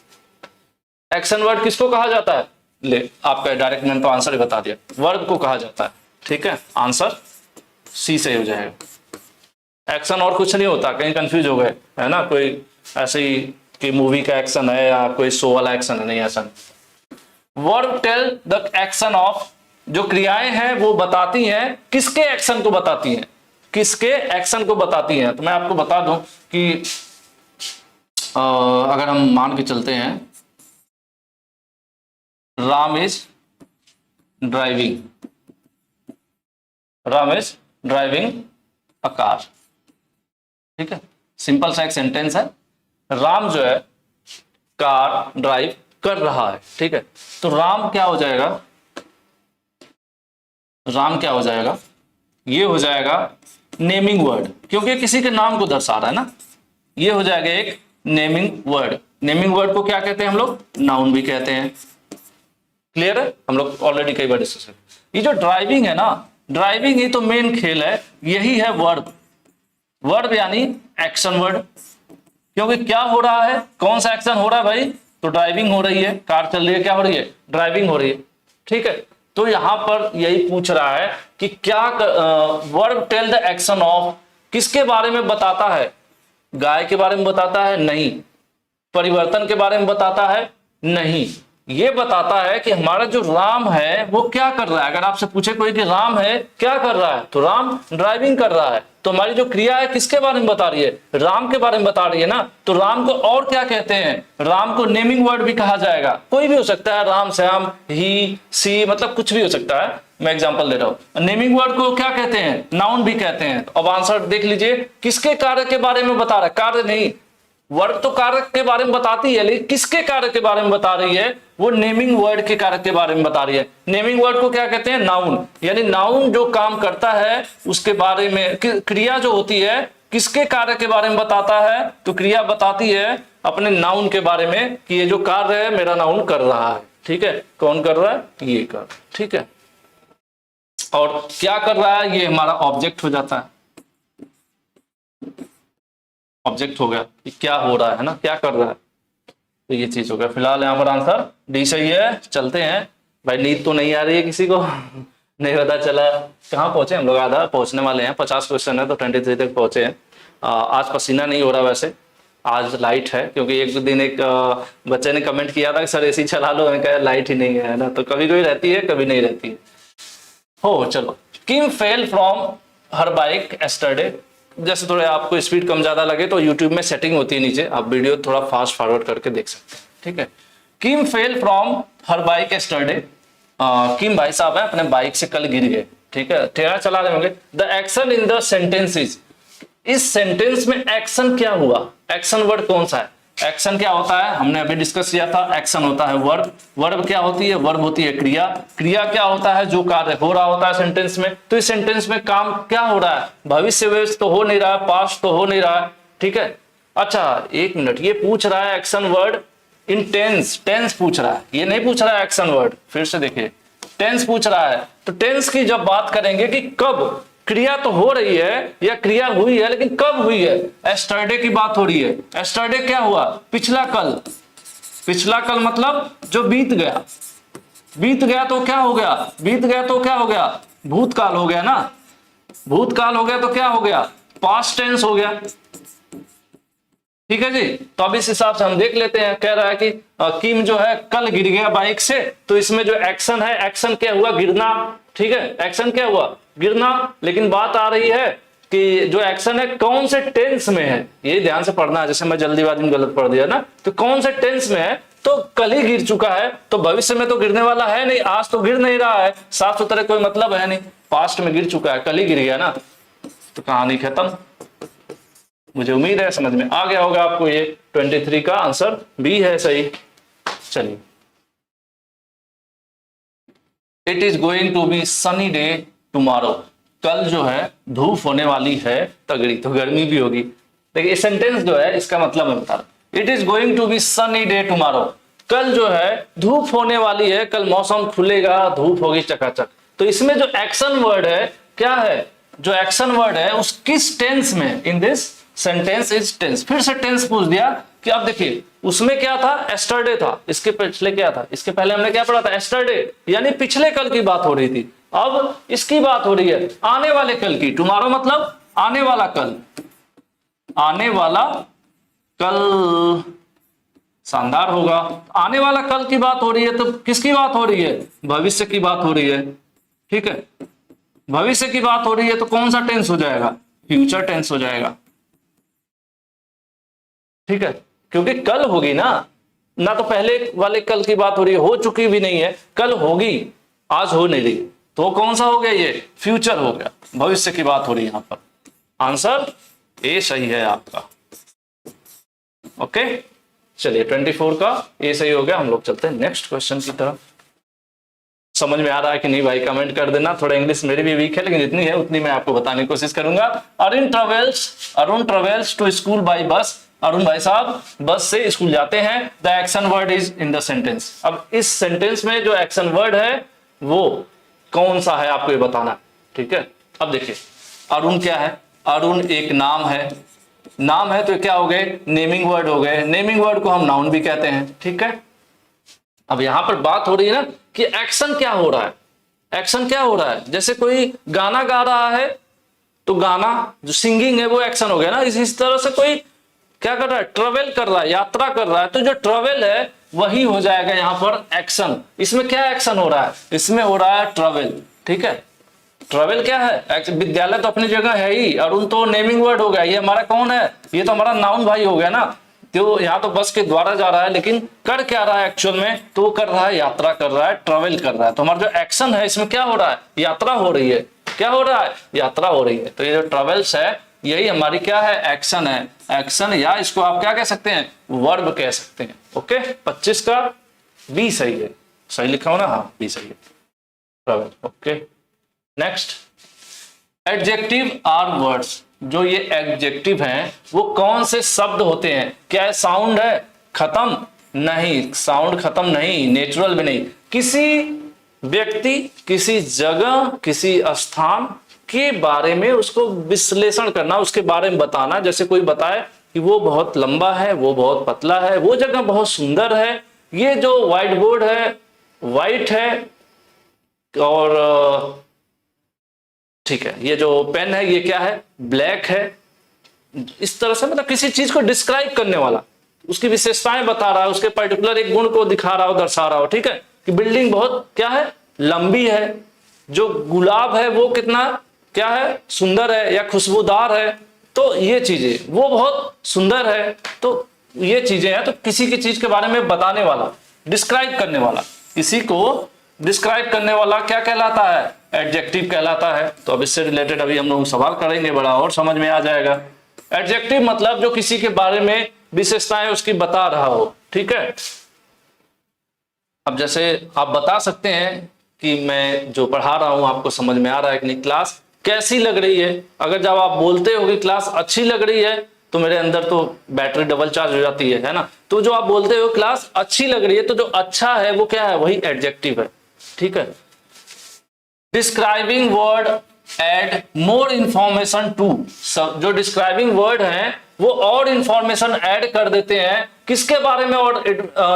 एक्शन वर्ड किसको कहा जाता है? ले आपका डायरेक्ट मैंने तो आंसर ही बता दिया, वर्ब को कहा जाता है, ठीक है। आंसर सी से हो जाएगा। एक्शन और कुछ नहीं होता, कहीं कंफ्यूज हो गए है ना, कोई ऐसे ही कि मूवी का एक्शन है या कोई शो वाला एक्शन है, नहीं ऐसा नहीं। Verb tell the action of, जो क्रियाएं हैं वो बताती हैं किसके एक्शन को बताती हैं, किसके एक्शन को बताती हैं। तो मैं आपको बता दूं कि अगर हम मान के चलते हैं Ram is driving, Ram is driving a car, ठीक है, सिंपल सा एक सेंटेंस है। राम जो है कार ड्राइव कर रहा है, ठीक है। तो राम क्या हो जाएगा? राम क्या हो जाएगा? ये हो जाएगा नेमिंग वर्ड, क्योंकि किसी के नाम को दर्शा रहा है ना, ये हो जाएगा एक नेमिंग वर्ड। नेमिंग वर्ड को क्या कहते हैं हम लोग? नाउन भी कहते हैं। क्लियर है? हम लोग ऑलरेडी कई बार डिस्कस किया। ये जो ड्राइविंग है ना, ड्राइविंग ही तो मेन खेल है, यही है वर्ब। वर्ब यानी एक्शन वर्ड, क्योंकि क्या हो रहा है, कौन सा एक्शन हो रहा है भाई? तो ड्राइविंग हो रही है, कार चल रही है, क्या हो रही है? ड्राइविंग हो रही है, ठीक है। तो यहां पर यही पूछ रहा है कि क्या verb tell the action of, किसके बारे में बताता है? गाय के बारे में बताता है? नहीं। परिवर्तन के बारे में बताता है? नहीं। ये बताता है कि हमारा जो राम है वो क्या कर रहा है। अगर आपसे पूछे कोई कि राम है क्या कर रहा है, तो राम ड्राइविंग कर रहा है। तो हमारी जो क्रिया है किसके बारे में बता रही है? राम के बारे में बता रही है ना। तो राम को और क्या कहते हैं? राम को नेमिंग वर्ड भी कहा जाएगा, कोई भी हो सकता है, राम, श्याम, ही, सी, मतलब कुछ भी हो सकता है। मैं एग्जांपल दे रहा हूं। नेमिंग वर्ड को क्या कहते हैं? नाउन भी कहते हैं। अब आंसर देख लीजिए, किसके कार्य के बारे में बता रहा है? कार्य नहीं, वर्ड तो कार्य के बारे में बताती है, लेकिन किसके कार्य के बारे में बता रही है? वो नेमिंग वर्ड के कार्य के बारे में बता रही है। नेमिंग वर्ड को क्या कहते हैं? नाउन। यानी नाउन जो काम करता है उसके बारे में, क्रिया जो होती है किसके कार्य के बारे में बताता है? तो क्रिया बताती है अपने नाउन के बारे में कि ये जो कार्य है मेरा नाउन कर रहा है, ठीक है। कौन कर रहा है? ये कर, ठीक है। और क्या कर रहा है? ये हमारा ऑब्जेक्ट हो जाता है, ऑब्जेक्ट हो गया कि क्या हो रहा है ना, क्या कर रहा है, तो ये चीज हो गया। फिलहाल यहाँ पर आंसर डी सही है। चलते हैं भाई, नींद तो नहीं आ रही है किसी को? नहीं पता चला कहाँ पहुंचे हम लोग? आधा पहुंचने वाले हैं, 50 क्वेश्चन है तो 23 तक पहुंचे हैं। आज पसीना नहीं हो रहा, वैसे आज लाइट है, क्योंकि एक दिन एक बच्चे ने कमेंट किया था कि सर एसी चला लो, मैंने कहा लाइट ही नहीं है ना। तो कभी कभी रहती है, कभी नहीं रहती है। हो चलो। Kim fell from her bike yesterday. जैसे थोड़े आपको स्पीड कम ज्यादा लगे तो यूट्यूब में सेटिंग होती है नीचे, आप वीडियो थोड़ा फास्ट फॉरवर्ड करके देख सकते हैं, ठीक है। Kim fell from her bike yesterday. Kim भाई साहब है, अपने बाइक से कल गिर गए, ठीक है, ठेला चला रहे होंगे। The action in the sentences, इस सेंटेंस में एक्शन क्या हुआ? एक्शन वर्ड कौन सा है? एक्शन क्या होता है? हमने अभी डिस्कस किया था। एक्शन होता है वर्ब। वर्ब क्या होती है? वर्ब होती है क्रिया। क्रिया क्या होता है? जो कार्य हो रहा होता है सेंटेंस में। तो इस सेंटेंस में काम क्या हो रहा है? भविष्य में तो हो नहीं रहा है, पास्ट तो हो नहीं रहा है, ठीक है। अच्छा एक मिनट, ये पूछ रहा है action word in tense, tense पूछ रहा है, ये नहीं पूछ रहा है एक्शन वर्ड। फिर से देखिए, टेंस पूछ रहा है। तो टेंस की जब बात करेंगे कि कब क्रिया तो हो रही है या क्रिया हुई है, लेकिन कब हुई है? एस्टरडे की बात हो रही है। एस्टरडे क्या हुआ? पिछला कल। पिछला कल मतलब जो बीत गया। बीत गया तो क्या हो गया? बीत गया तो क्या हो गया? भूतकाल हो गया ना। भूतकाल हो गया तो क्या हो गया? पास्ट टेंस हो गया, ठीक है जी। तो अब इस हिसाब से हम देख लेते हैं। कह रहा है कि किम जो है कल गिर गया बाइक से, तो इसमें जो एक्शन है, एक्शन क्या हुआ? गिरना, ठीक है। एक्शन क्या हुआ? गिरना। लेकिन बात आ रही है कि जो एक्शन है कौन से टेंस में है, ये ध्यान से पढ़ना है। जैसे मैं जल्दीबाजी में गलत पढ़ दिया ना, तो कौन से टेंस में है? तो कल ही गिर चुका है, तो भविष्य में तो गिरने वाला है नहीं, आज तो गिर नहीं रहा है, साफ सुथरा कोई मतलब है नहीं। पास्ट में गिर चुका है, कल ही गिर गया ना, तो कहानी खत्म। मुझे उम्मीद है समझ में आ गया होगा आपको। ये 23 का आंसर बी है सही। चलिए, it is going to be sunny day tomorrow. कल जो है धूप होने वाली है तगड़ी, तो गर्मी भी होगी। देखिए इस सेंटेंस जो है इसका मतलब मैं बता रहा हूं, it is going to be sunny day tomorrow. कल जो है धूप होने वाली है, कल मौसम खुलेगा, धूप होगी चकाचक। तो इसमें जो एक्शन वर्ड है क्या है, जो एक्शन वर्ड है उस किस टेंस में, in this sentence is tense. फिर से टेंस पूछ दिया कि अब देखिए उसमें क्या था, एस्टरडे था, इसके पिछले क्या था, इसके पहले हमने क्या पढ़ा था, एस्टरडे, यानी पिछले कल की बात हो रही थी। अब इसकी बात हो रही है आने वाले कल की। टुमारो मतलब आने वाला कल, आने वाला कल शानदार होगा। आने वाला कल की बात हो रही है, तो किसकी बात हो रही है, भविष्य की बात हो रही है। ठीक है, भविष्य की बात हो रही है तो कौन सा टेंस हो जाएगा, फ्यूचर टेंस हो जाएगा। ठीक है, क्योंकि कल होगी ना तो पहले वाले कल की बात हो रही है, हो चुकी भी नहीं है, कल होगी, आज हो नहीं रही, तो कौन सा हो गया, ये फ्यूचर हो गया, भविष्य की बात हो रही है यहां पर। आंसर ए सही है आपका। ओके, चलिए 24 का ए सही हो गया। हम लोग चलते हैं नेक्स्ट क्वेश्चन की तरफ। समझ में आ रहा है कि नहीं भाई, कमेंट कर देना। थोड़ा इंग्लिश मेरी भी वीक है, लेकिन जितनी है उतनी मैं आपको बताने की कोशिश करूंगा। Arun travels to school by bus. Arun भाई साहब बस से स्कूल जाते हैं। The action word is in the sentence. अब इस सेंटेंस में जो एक्शन वर्ड है वो कौन सा है आपको ये बताना। ठीक है, अब देखिए अरुण क्या है, अरुण एक नाम है, नाम है तो क्या हो गए, नेमिंग वर्ड हो गए। नेमिंग वर्ड को हम नाउन भी कहते हैं। ठीक है, अब यहां पर बात हो रही है ना कि एक्शन क्या हो रहा है, एक्शन क्या हो रहा है। जैसे कोई गाना गा रहा है तो गाना जो सिंगिंग है वो एक्शन हो गया ना। इस तरह से कोई क्या कर रहा है, ट्रेवल कर रहा है, यात्रा कर रहा है, तो जो ट्रेवल है वही हो जाएगा यहां पर एक्शन। इसमें क्या एक्शन हो रहा है, इसमें हो रहा है ट्रेवल। ठीक है, ट्रेवल क्या है, विद्यालय तो अपनी जगह है ही, अरुण तो नेमिंग वर्ड हो गया, ये हमारा कौन है, ये तो हमारा नाउन भाई हो गया ना। तो यहाँ तो बस के द्वारा जा रहा है, लेकिन कर क्या रहा है एक्चुअल में, तो वो कर रहा है यात्रा कर रहा है, ट्रेवल कर रहा है। तो हमारा जो एक्शन है इसमें क्या हो रहा है, यात्रा हो रही है। क्या हो रहा है, यात्रा हो रही है। तो ये जो ट्रेवल्स है यही हमारी क्या है, एक्शन है। एक्शन, या इसको आप क्या कह सकते हैं, वर्ब कह सकते हैं। ओके, 25 का बी सही है, सही लिखा हो ना, हाँ बी सही है, travel. Okay, next, adjective are words. जो ये एडजेक्टिव हैं वो कौन से शब्द होते हैं, क्या साउंड है, खत्म नहीं, साउंड खत्म नहीं, नेचुरल भी नहीं। किसी व्यक्ति, किसी जगह, किसी स्थान के बारे में उसको विश्लेषण करना, उसके बारे में बताना। जैसे कोई बताए कि वो बहुत लंबा है, वो बहुत पतला है, वो जगह बहुत सुंदर है, ये जो व्हाइट बोर्ड है व्हाइट है, और ठीक है ये जो पेन है ये क्या है, ब्लैक है। इस तरह से मतलब किसी चीज को डिस्क्राइब करने वाला, उसकी विशेषताएं बता रहा है, उसके पर्टिकुलर एक गुण को दिखा रहा हो, दर्शा रहा हो। ठीक है, कि बिल्डिंग बहुत क्या है, लंबी है, जो गुलाब है वो कितना क्या है, सुंदर है या खुशबूदार है। तो ये चीजें, वो बहुत सुंदर है, तो ये चीजें हैं। तो किसी की चीज के बारे में बताने वाला, डिस्क्राइब करने वाला, किसी को डिस्क्राइब करने वाला क्या कहलाता है, एडजेक्टिव कहलाता है। तो अब इससे रिलेटेड अभी हम लोग सवाल करेंगे, बड़ा और समझ में आ जाएगा। एडजेक्टिव मतलब जो किसी के बारे में विशेषताएं उसकी बता रहा हो। ठीक है, अब जैसे आप बता सकते हैं कि मैं जो पढ़ा रहा हूं आपको समझ में आ रहा है कि नहीं, क्लास कैसी लग रही है। अगर जब आप बोलते हो कि क्लास अच्छी लग रही है तो मेरे अंदर तो बैटरी डबल चार्ज हो जाती है ना। तो जो आप बोलते हो क्लास अच्छी लग रही है, तो जो अच्छा है वो क्या है, वही एडजेक्टिव है। ठीक है, describing word add more information to. जो डिस्क्राइबिंग वर्ड हैं वो और इंफॉर्मेशन ऐड कर देते हैं। किसके बारे में और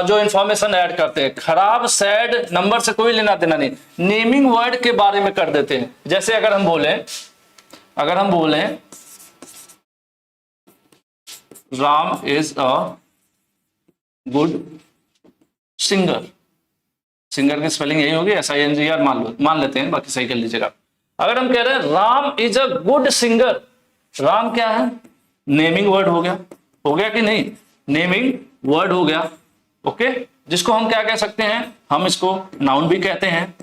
जो इंफॉर्मेशन ऐड करते हैं, खराब, सैड, नंबर से कोई लेना देना नहीं, नेमिंग वर्ड के बारे में कर देते हैं। जैसे अगर हम बोलें Ram is a good singer. Singer की स्पेलिंग यही होगी SINGR, मान लेते हैं, बाकी सही कर लीजिएगा। अगर हम कह रहे हैं Ram is a good singer, Ram क्या है, नेमिंग वर्ड हो गया कि नहीं, नेमिंग वर्ड हो गया। ओके, जिसको हम क्या कह सकते हैं, हम इसको नाउन भी कहते हैं।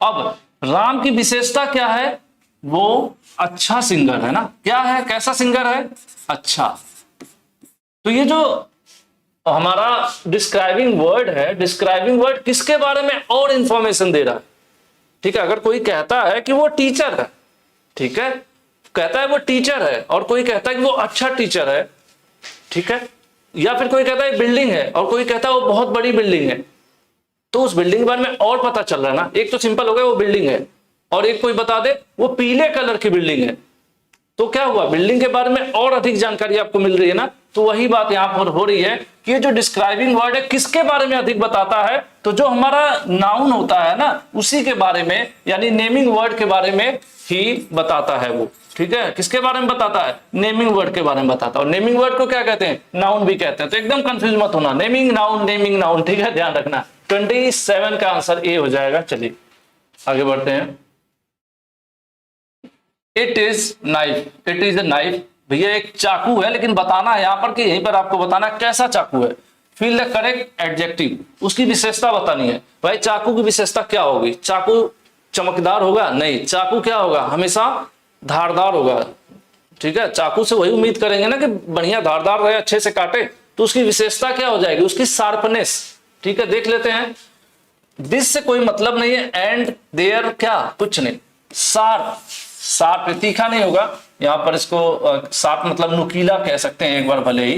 अब राम की विशेषता क्या है, वो अच्छा सिंगर है ना। क्या है, कैसा सिंगर है, अच्छा। तो ये जो हमारा डिस्क्राइबिंग वर्ड है, डिस्क्राइबिंग वर्ड किसके बारे में और इंफॉर्मेशन दे रहा है, ठीक है। अगर कोई कहता है कि वो टीचर है, ठीक है, कहता है वो टीचर है, और कोई कहता है कि वो अच्छा टीचर है, ठीक है, या फिर कोई कहता है बिल्डिंग है और कोई कहता है वो बहुत बड़ी बिल्डिंग है, तो उस बिल्डिंग के बारे में और पता चल रहा है ना। एक तो सिंपल हो गया वो बिल्डिंग है, और एक कोई बता दे वो पीले कलर की बिल्डिंग है, तो क्या हुआ, बिल्डिंग के बारे में और अधिक जानकारी आपको मिल रही है ना। तो वही बात यहां पर हो रही है कि ये जो डिस्क्राइबिंग वर्ड है किसके बारे में अधिक बताता है, तो जो हमारा नाउन होता है ना उसी के बारे में, यानी नेमिंग वर्ड के बारे में ही बताता है वो, ठीक है। किसके बारे में बताता है, नेमिंग वर्ड के बारे में बताता है। और नेमिंग वर्ड को क्या कहते हैं, नाउन भी कहते हैं। तो एकदम कंफ्यूज मत होना, नेमिंग नाउन, ठीक है, ध्यान रखना। 27 का आंसर ए हो जाएगा। चलिए आगे बढ़ते हैं। It is knife, it is a knife, भैया एक चाकू है, लेकिन बताना है यहां पर कि यहीं पर आपको बताना है कैसा चाकू है। फील द करेक्ट एडजेक्टिव, उसकी विशेषता बतानी है। भाई चाकू की विशेषता क्या होगी, चाकू चमकदार होगा, नहीं, चाकू क्या होगा, हमेशा धारदार होगा, ठीक है। चाकू से वही उम्मीद करेंगे ना कि बढ़िया धारदार रहे, अच्छे से काटे, तो उसकी विशेषता क्या हो जाएगी, उसकी शार्पनेस, ठीक है। देख लेते हैं, दिस से कोई मतलब नहीं है, एंड देयर क्या, कुछ नहीं, शार्प, शार्प तीखा नहीं होगा, यहां पर इसको शार्प मतलब नुकीला कह सकते हैं एक बार भले ही,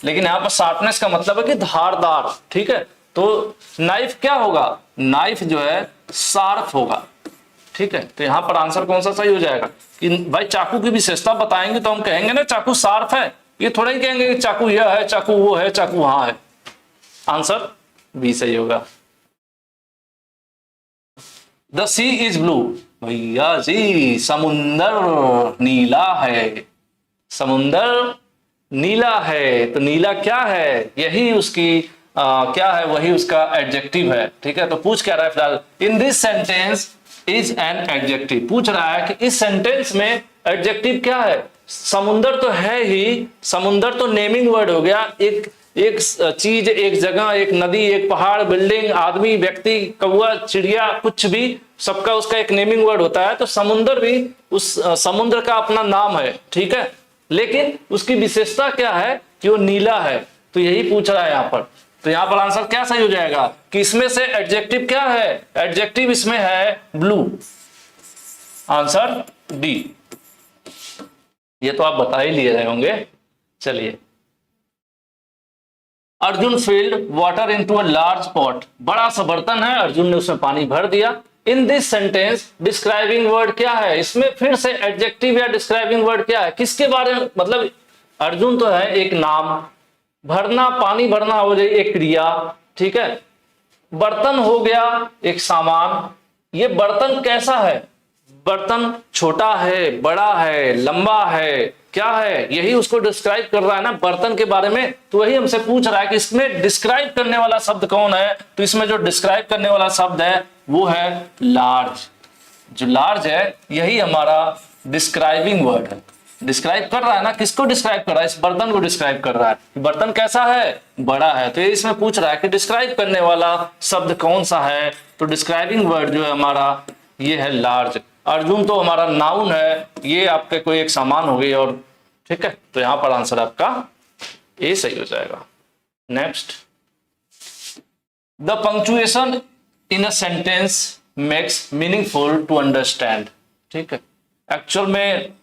लेकिन यहां पर शार्पनेस का मतलब है कि धारदार, ठीक है। तो नाइफ क्या होगा, नाइफ जो है शार्प होगा, ठीक है। तो यहां पर आंसर कौन सा सही हो जाएगा कि भाई चाकू की विशेषता बताएंगे तो हम कहेंगे ना चाकू शार्प है, ये थोड़ा ही कहेंगे कि चाकू यह है, चाकू वो है, चाकू वहां है। आंसर बी सही होगा। द सी इज ब्लू, भैया जी समुंदर नीला है, समुंदर नीला है, तो नीला क्या है, यही उसकी क्या है, वही उसका एडजेक्टिव है, ठीक है। तो पूछ क्या रहा है फिलहाल, इन this sentence is an adjective, पूछ रहा है कि इस सेंटेंस में एडजेक्टिव क्या है। समुंदर तो है ही, समुंदर तो नेमिंग वर्ड हो गया, एक एक चीज, एक जगह, एक नदी, एक पहाड़, बिल्डिंग, आदमी, व्यक्ति, कौवा, चिड़िया, कुछ भी, सबका उसका एक नेमिंग वर्ड होता है। तो समुंदर भी उस समुद्र का अपना नाम है, ठीक है, लेकिन उसकी विशेषता क्या है कि वो नीला है, तो यही पूछ रहा है यहाँ पर। तो यहाँ पर आंसर क्या सही हो जाएगा कि इसमें से एडजेक्टिव क्या है, एडजेक्टिव इसमें है ब्लू, आंसर डी। ये तो आप बता ही लिए रहे होंगे। चलिए, Arjun field water into a large pot, बड़ा सा बर्तन है, अर्जुन ने उसमें पानी भर दिया। इन दिस सेंटेंस डिस्क्राइबिंग वर्ड क्या है, इसमें फिर से एडजेक्टिव या डिस्क्राइबिंग वर्ड क्या है, किसके बारे में, मतलब अर्जुन तो है एक नाम, भरना, पानी भरना हो जाए एक क्रिया, ठीक है, बर्तन हो गया एक सामान। ये बर्तन कैसा है, बर्तन छोटा है, बड़ा है, लंबा है, क्या है, यही उसको डिस्क्राइब कर रहा है ना बर्तन के बारे में। तो वही हमसे पूछ रहा है कि इसमें डिस्क्राइब करने वाला शब्द कौन है, तो इसमें जो डिस्क्राइब करने वाला शब्द है वो है लार्ज। जो लार्ज है यही हमारा डिस्क्राइबिंग वर्ड है, डिस्क्राइब कर रहा है ना, किसको डिस्क्राइब कर रहा है, इस बर्तन को डिस्क्राइब कर रहा है। बर्तन कैसा है, बड़ा है, तो ये इसमें पूछ रहा है कि डिस्क्राइब करने वाला शब्द कौन सा है। तो डिस्क्राइबिंग वर्ड जो है हमारा ये है लार्ज। अर्जुन तो हमारा नाउन है, ये आपके कोई एक सामान हो गई, और ठीक है, तो यहां पर आंसर आपका ए सही हो जाएगा। Next, the punctuation in a sentence makes meaningful to understand, ठीक है। एक्चुअल में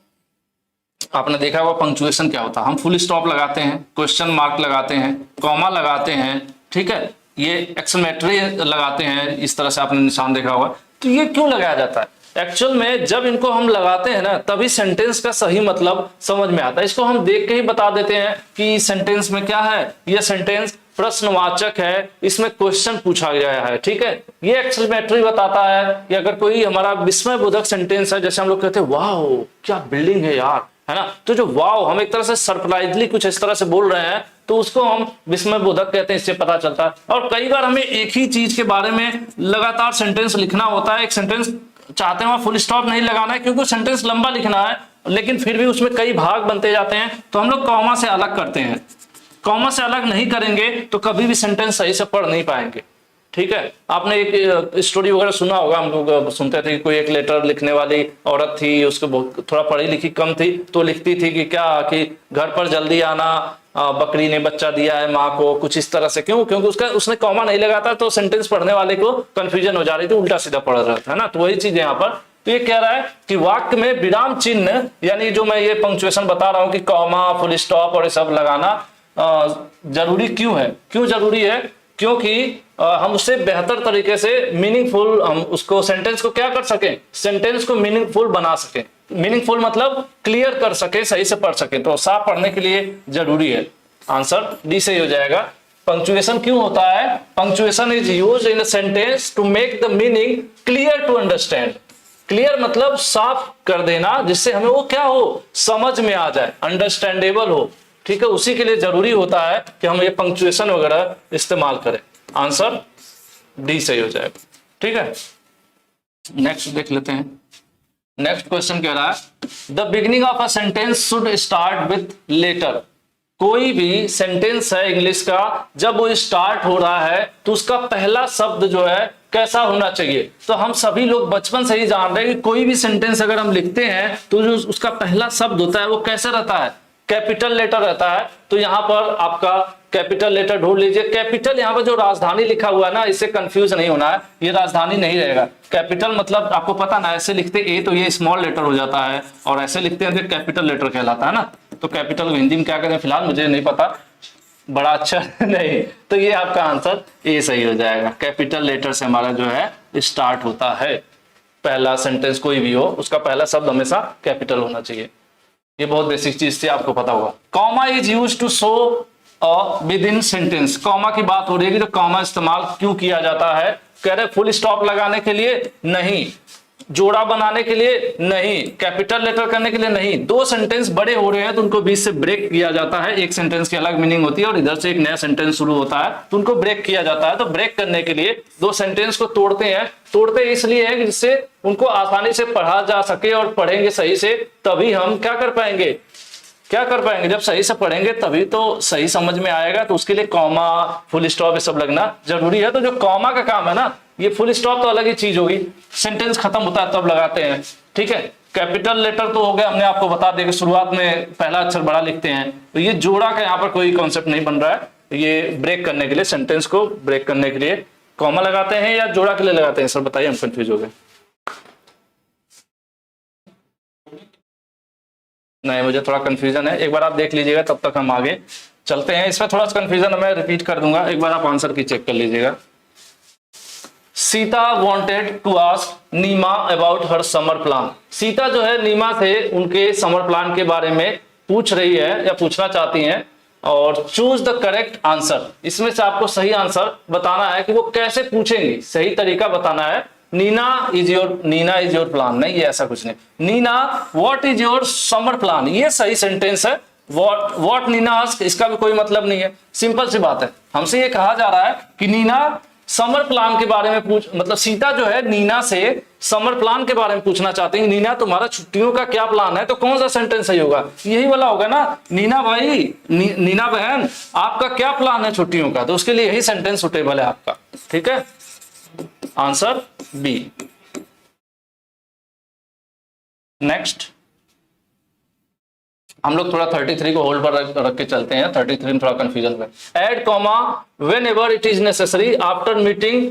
आपने देखा होगा पंक्चुएशन क्या होता है, हम फुल स्टॉप लगाते हैं, क्वेश्चन मार्क लगाते हैं, कॉमा लगाते हैं, ठीक है, ये एक्सक्लेमेटरी लगाते हैं, इस तरह से आपने निशान देखा होगा। तो ये क्यों लगाया जाता है, एक्चुअल में जब इनको हम लगाते हैं ना तभी सेंटेंस का सही मतलब समझ में आता है। इसको हम देख के ही बता देते हैं कि सेंटेंस में क्या है, ये सेंटेंस प्रश्नवाचक है, इसमें क्वेश्चन पूछा गया है, ठीक है। ये एक्सक्लेमेटरी बताता है कि अगर कोई हमारा विस्मयबोधक सेंटेंस है, जैसे हम लोग कहते हैं वाह क्या बिल्डिंग है यार, है ना, तो जो वाव हम एक तरह से सरप्राइजली कुछ इस तरह से बोल रहे हैं, तो उसको हम विस्मयबोधक कहते हैं, इससे पता चलता है। और कई बार हमें एक ही चीज के बारे में लगातार सेंटेंस लिखना होता है, एक सेंटेंस चाहते हैं वहां फुल स्टॉप नहीं लगाना है क्योंकि सेंटेंस लंबा लिखना है, लेकिन फिर भी उसमें कई भाग बनते जाते हैं, तो हम लोग कॉमा से अलग करते हैं। कॉमा से अलग नहीं करेंगे तो कभी भी सेंटेंस सही से पढ़ नहीं पाएंगे, ठीक है, आपने एक स्टोरी वगैरह सुना होगा, हम लोग सुनते थे कि कोई एक लेटर लिखने वाली औरत थी, उसको बहुत थोड़ा पढ़ी लिखी कम थी, तो लिखती थी कि क्या कि घर पर जल्दी आना, बकरी ने बच्चा दिया है माँ को, कुछ इस तरह से। क्यों? क्योंकि उसने कॉमा नहीं लगाता, तो सेंटेंस पढ़ने वाले को कंफ्यूजन हो जा रही थी, उल्टा सीधा पढ़ रहा था ना। तो वही चीज यहाँ पर तो ये कह रहा है कि वाक्य में विराम चिन्ह, यानी जो मैं ये पंक्चुएशन बता रहा हूं कि कॉमा, फुल स्टॉप और ये सब लगाना जरूरी क्यों है? क्यों जरूरी है? क्योंकि हम उससे बेहतर तरीके से मीनिंगफुल, हम उसको सेंटेंस को क्या कर सकें, सेंटेंस को मीनिंगफुल बना सकें। मीनिंगफुल मतलब क्लियर कर सके, सही से पढ़ सके, तो साफ पढ़ने के लिए जरूरी है। आंसर डी सही हो जाएगा। पंक्चुएशन क्यों होता है? Punctuation is used in a sentence to make the meaning clear to understand. Clear मतलब साफ कर देना, जिससे हमें वो क्या हो, समझ में आ जाए, अंडरस्टैंडेबल हो। ठीक है, उसी के लिए जरूरी होता है कि हम ये पंक्चुएशन वगैरह इस्तेमाल करें। आंसर डी सही हो जाएगा। ठीक है, नेक्स्ट देख लेते हैं। नेक्स्ट क्वेश्चन कह रहा है the beginning of a sentence should start with letter. कोई भी सेंटेंस है इंग्लिश का, जब वो स्टार्ट हो रहा है तो उसका पहला शब्द जो है कैसा होना चाहिए? तो हम सभी लोग बचपन से ही जान रहे हैं कि कोई भी सेंटेंस अगर हम लिखते हैं तो जो उसका पहला शब्द होता है वो कैसा रहता है? कैपिटल लेटर रहता है। तो यहाँ पर आपका कैपिटल लेटर ढूंढ लीजिए। कैपिटल यहाँ पर जो राजधानी लिखा हुआ है ना, इससे कंफ्यूज नहीं होना है, ये राजधानी नहीं रहेगा। कैपिटल मतलब आपको पता ना, ऐसे लिखते ए तो ये स्मॉल लेटर हो जाता है, और ऐसे लिखते हैं तो कैपिटल लेटर कहलाता है ना। तो कैपिटल को हिंदी में क्या कहते हैं फिलहाल मुझे नहीं पता, बड़ा अच्छा नहीं। तो ये आपका आंसर ए सही हो जाएगा। कैपिटल लेटर से हमारा जो है स्टार्ट होता है। पहला सेंटेंस कोई भी हो, उसका पहला शब्द हमेशा कैपिटल होना चाहिए। ये बहुत बेसिक चीज थी, आपको पता होगा। Comma is used to show a within sentence. Comma की बात हो रही है कि तो कॉमा इस्तेमाल क्यों किया जाता है? कह रहे फुल स्टॉप लगाने के लिए नहीं, जोड़ा बनाने के लिए नहीं, कैपिटल लेटर करने के लिए नहीं। दो सेंटेंस बड़े हो रहे हैं तो उनको बीच से ब्रेक किया जाता है। एक सेंटेंस की अलग मीनिंग होती है और इधर से एक नया सेंटेंस शुरू होता है, तो उनको ब्रेक किया जाता है। तो ब्रेक करने के लिए दो सेंटेंस को तोड़ते हैं। तोड़ते इसलिए है कि जिससे उनको आसानी से पढ़ा जा सके, और पढ़ेंगे सही से तभी हम क्या कर पाएंगे, क्या कर पाएंगे? जब सही से पढ़ेंगे तभी तो सही समझ में आएगा। तो उसके लिए कॉमा, फुल स्टॉप ये सब लगना जरूरी है। तो जो कॉमा का काम है ना, ये फुल स्टॉप तो अलग ही चीज होगी, सेंटेंस खत्म होता है तब लगाते हैं। ठीक है, कैपिटल लेटर तो हो गया, हमने आपको बता दिया कि शुरुआत में पहला अक्षर बड़ा लिखते हैं। तो ये जोड़ा का यहाँ पर कोई कॉन्सेप्ट नहीं बन रहा है। ये ब्रेक करने के लिए, सेंटेंस को ब्रेक करने के लिए कॉमा लगाते हैं या जोड़ा के लिए लगाते हैं? सर बताइए, हम कंफ्यूज हो गए। नहीं, मुझे थोड़ा कंफ्यूजन है, एक बार आप देख लीजिएगा, तब तक हम आगे चलते हैं। इसमें थोड़ा सा कंफ्यूजन मैं रिपीट कर दूंगा, एक बार आप आंसर की चेक कर लीजिएगा। Sita wanted to ask Neema about her summer plan. Sita जो है नीमा से उनके समर प्लान के बारे में पूछ रही है या पूछना चाहती हैं, और चूज द करेक्ट आंसर। इसमें से आपको सही आंसर बताना है कि वो कैसे पूछेंगी, सही तरीका बताना है। नीना इज योर प्लान, नहीं ये ऐसा कुछ नहीं। Nina what is your summer plan, ये सही सेंटेंस है। व्हाट नीना आस्क, इसका भी कोई मतलब नहीं है, सिंपल सी बात है। हमसे ये कहा जा रहा है कि नीना समर प्लान के बारे में मतलब सीता जो है नीना से समर प्लान के बारे में पूछना चाहती है। नीना तुम्हारा छुट्टियों का क्या प्लान है? तो कौन सा सेंटेंस सही होगा? यही वाला होगा ना, नीना भाई, नीना बहन आपका क्या प्लान है छुट्टियों का? तो उसके लिए यही सेंटेंस सुटेबल है आपका। ठीक है, आंसर बी। नेक्स्ट हम लोग थोड़ा 33 को होल्ड पर रख के चलते हैं। 33 में थोड़ा कंफ्यूजन है। Add comma whenever it is necessary after meeting,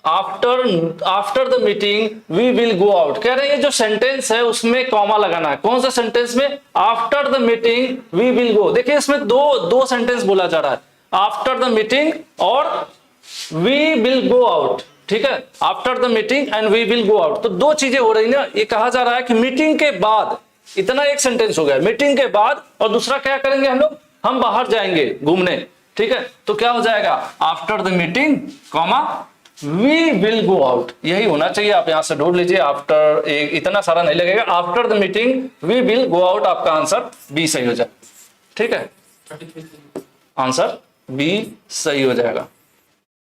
after the meeting we will go out. कह रहे हैं ये जो सेंटेंस है उसमें कॉमा लगाना है। कौन सा सेंटेंस में? After the meeting we will go. देखिए इसमें दो सेंटेंस बोला जा रहा है, आफ्टर द मीटिंग और वी विल गो आउट। ठीक है, after the meeting and we will go out, तो दो चीजें हो रही ना। ये कहा जा रहा है कि मीटिंग के बाद, इतना एक सेंटेंस हो गया, मीटिंग के बाद, और दूसरा क्या करेंगे हम लोग? हम बाहर जाएंगे घूमने। ठीक है, तो क्या हो जाएगा? After the meeting comma we will go out, यही होना चाहिए। आप यहां से ढूंढ लीजिए, आफ्टर इतना सारा नहीं लगेगा, after the meeting we will go out, आपका आंसर बी सही हो जाए। ठीक है, आंसर बी सही हो जाएगा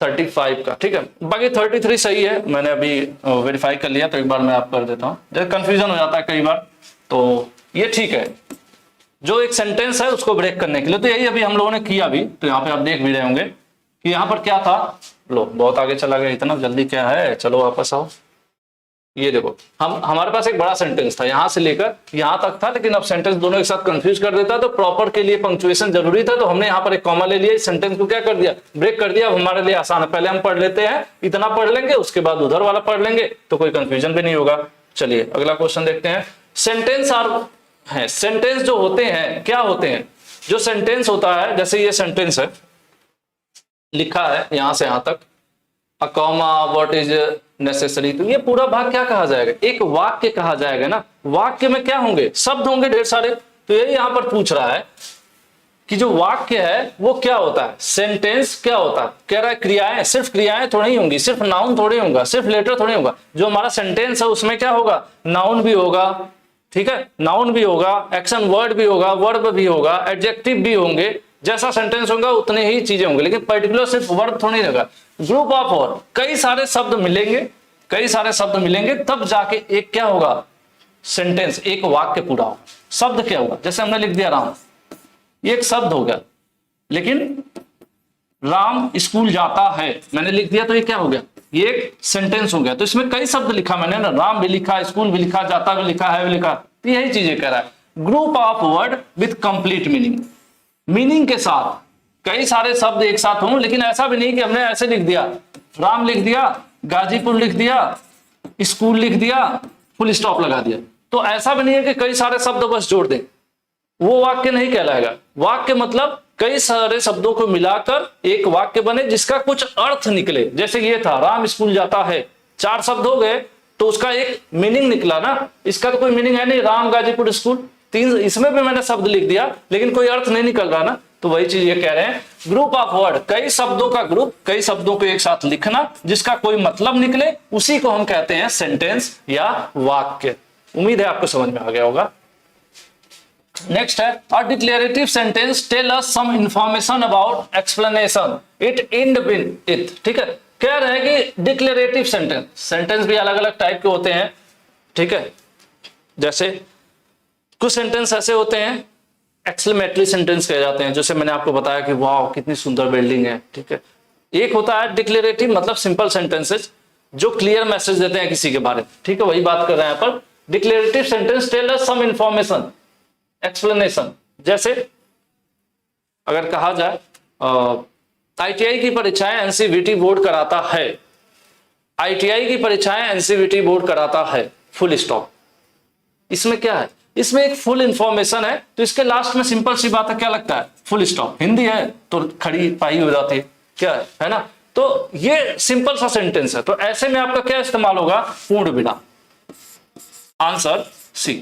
35 का। ठीक है, बाकी 33 सही है, मैंने अभी वेरीफाई कर लिया, तो एक बार मैं आप कर देता हूं, जैसे कंफ्यूजन हो जाता है कई बार, तो ये ठीक है। जो एक सेंटेंस है उसको ब्रेक करने के लिए, तो यही अभी हम लोगों ने किया भी। तो यहाँ पे आप देख भी रहे होंगे कि यहाँ पर क्या था लो बहुत आगे चला गया, इतना जल्दी क्या है, चलो वापस आओ। ये देखो हमारे पास एक बड़ा सेंटेंस था, यहां से लेकर यहां तक था, लेकिन अब सेंटेंस दोनों एक साथ कंफ्यूज कर देता, तो प्रॉपर के लिए पंक्चुएशन जरूरी था, तो हमने यहाँ पर एक कॉमा ले लिया, सेंटेंस को क्या कर दिया, ब्रेक कर दिया। अब हमारे लिए आसान है, पहले हम पढ़ लेते हैं, इतना पढ़ लेंगे, उसके बाद उधर वाला पढ़ लेंगे, तो कोई कंफ्यूजन भी नहीं होगा। चलिए अगला क्वेश्चन देखते हैं। सेंटेंस है, सेंटेंस जो होते हैं क्या होते हैं, जो सेंटेंस होता है, जैसे ये सेंटेंस है, लिखा है यहां से यहां तक, a comma what is necessary, तो ये पूरा भाग क्या कहा जाएगा, एक वाक्य कहा जाएगा ना। वाक्य में क्या होंगे, शब्द होंगे ढेर सारे। तो यही यहां पर पूछ रहा है कि जो वाक्य है वो क्या होता है, सेंटेंस क्या होता है। कह रहा है क्रियाएं, सिर्फ क्रियाएं थोड़ी होंगी, सिर्फ नाउन थोड़ी होगा, सिर्फ लेटर थोड़ी होगा। जो हमारा सेंटेंस है उसमें क्या होगा, नाउन भी होगा, ठीक है, नाउन भी होगा, एक्शन वर्ड भी होगा, वर्ब भी होगा, एडजेक्टिव भी होंगे। जैसा सेंटेंस होगा उतने ही चीजें होंगी, लेकिन पर्टिकुलर सिर्फ वर्ड थोड़ी होगा। ग्रुप ऑफ वर्ड, कई सारे शब्द मिलेंगे, कई सारे शब्द मिलेंगे, तब जाके एक क्या होगा, सेंटेंस, एक वाक्य पूरा होगा। शब्द क्या होगा, जैसे हमने लिख दिया राम, ये एक शब्द हो गया, लेकिन राम स्कूल जाता है मैंने लिख दिया, तो ये क्या हो गया, ये एक सेंटेंस हो गया। तो इसमें कई शब्द लिखा मैंने ना, राम भी लिखा, स्कूल भी लिखा, जाता भी लिखा, है भी लिखा, तो यही चीजें कह रहा है। Group of word with complete meaning, meaning के साथ कई सारे शब्द एक साथ हों, लेकिन ऐसा भी नहीं कि हमने ऐसे लिख दिया, राम लिख दिया, गाजीपुर लिख दिया, स्कूल लिख दिया, फुल स्टॉप लगा दिया। तो ऐसा भी नहीं है कि कई सारे शब्द बस जोड़ दें, वो वाक्य नहीं कहलाएगा। वाक्य मतलब कई सारे शब्दों को मिलाकर एक वाक्य बने जिसका कुछ अर्थ निकले। जैसे ये था, राम स्कूल जाता है, 4 शब्द हो गए, तो उसका एक मीनिंग निकला ना। इसका तो कोई मीनिंग है नहीं, राम गाजीपुर स्कूल, 3, इसमें भी मैंने शब्द लिख दिया, लेकिन कोई अर्थ नहीं निकल रहा ना। तो वही चीज ये कह रहे हैं, ग्रुप ऑफ वर्ड, कई शब्दों का ग्रुप, कई शब्दों को एक साथ लिखना जिसका कोई मतलब निकले, उसी को हम कहते हैं सेंटेंस या वाक्य। उम्मीद है आपको समझ में आ गया होगा। नेक्स्ट है, a declarative sentence tell us some information about explanation it and with it. ठीक है, कह रहे हैं कि डिक्लेरेटिव सेंटेंस, सेंटेंस भी अलग अलग टाइप के होते हैं, ठीक है। जैसे कुछ सेंटेंस ऐसे होते हैं एक्सक्लेमेटरी सेंटेंस कहे जाते हैं, जैसे मैंने आपको बताया कि वाह कितनी सुंदर बिल्डिंग है, ठीक है। एक होता है डिक्लेरेटिव, मतलब सिंपल सेंटेंसेस जो क्लियर मैसेज देते हैं किसी के बारे में, ठीक है, वही बात कर रहे हैं यहाँ पर। Declarative sentence tell us some information, explanation. जैसे अगर कहा जाए आईटीआई की परीक्षाएं एनसीवीटी बोर्ड कराता है, आईटीआई की परीक्षाएं एनसीवीटी बोर्ड कराता है, फुल स्टॉप। इसमें क्या है, इसमें एक फुल इंफॉर्मेशन है, तो इसके लास्ट में सिंपल सी बात है, क्या लगता है, फुल स्टॉप। हिंदी है तो खड़ी पाई हो जाती है, क्या है ना। तो ये सिंपल सा सेंटेंस है, तो ऐसे में आपका क्या इस्तेमाल होगा, पूर्ण विराम। आंसर सी,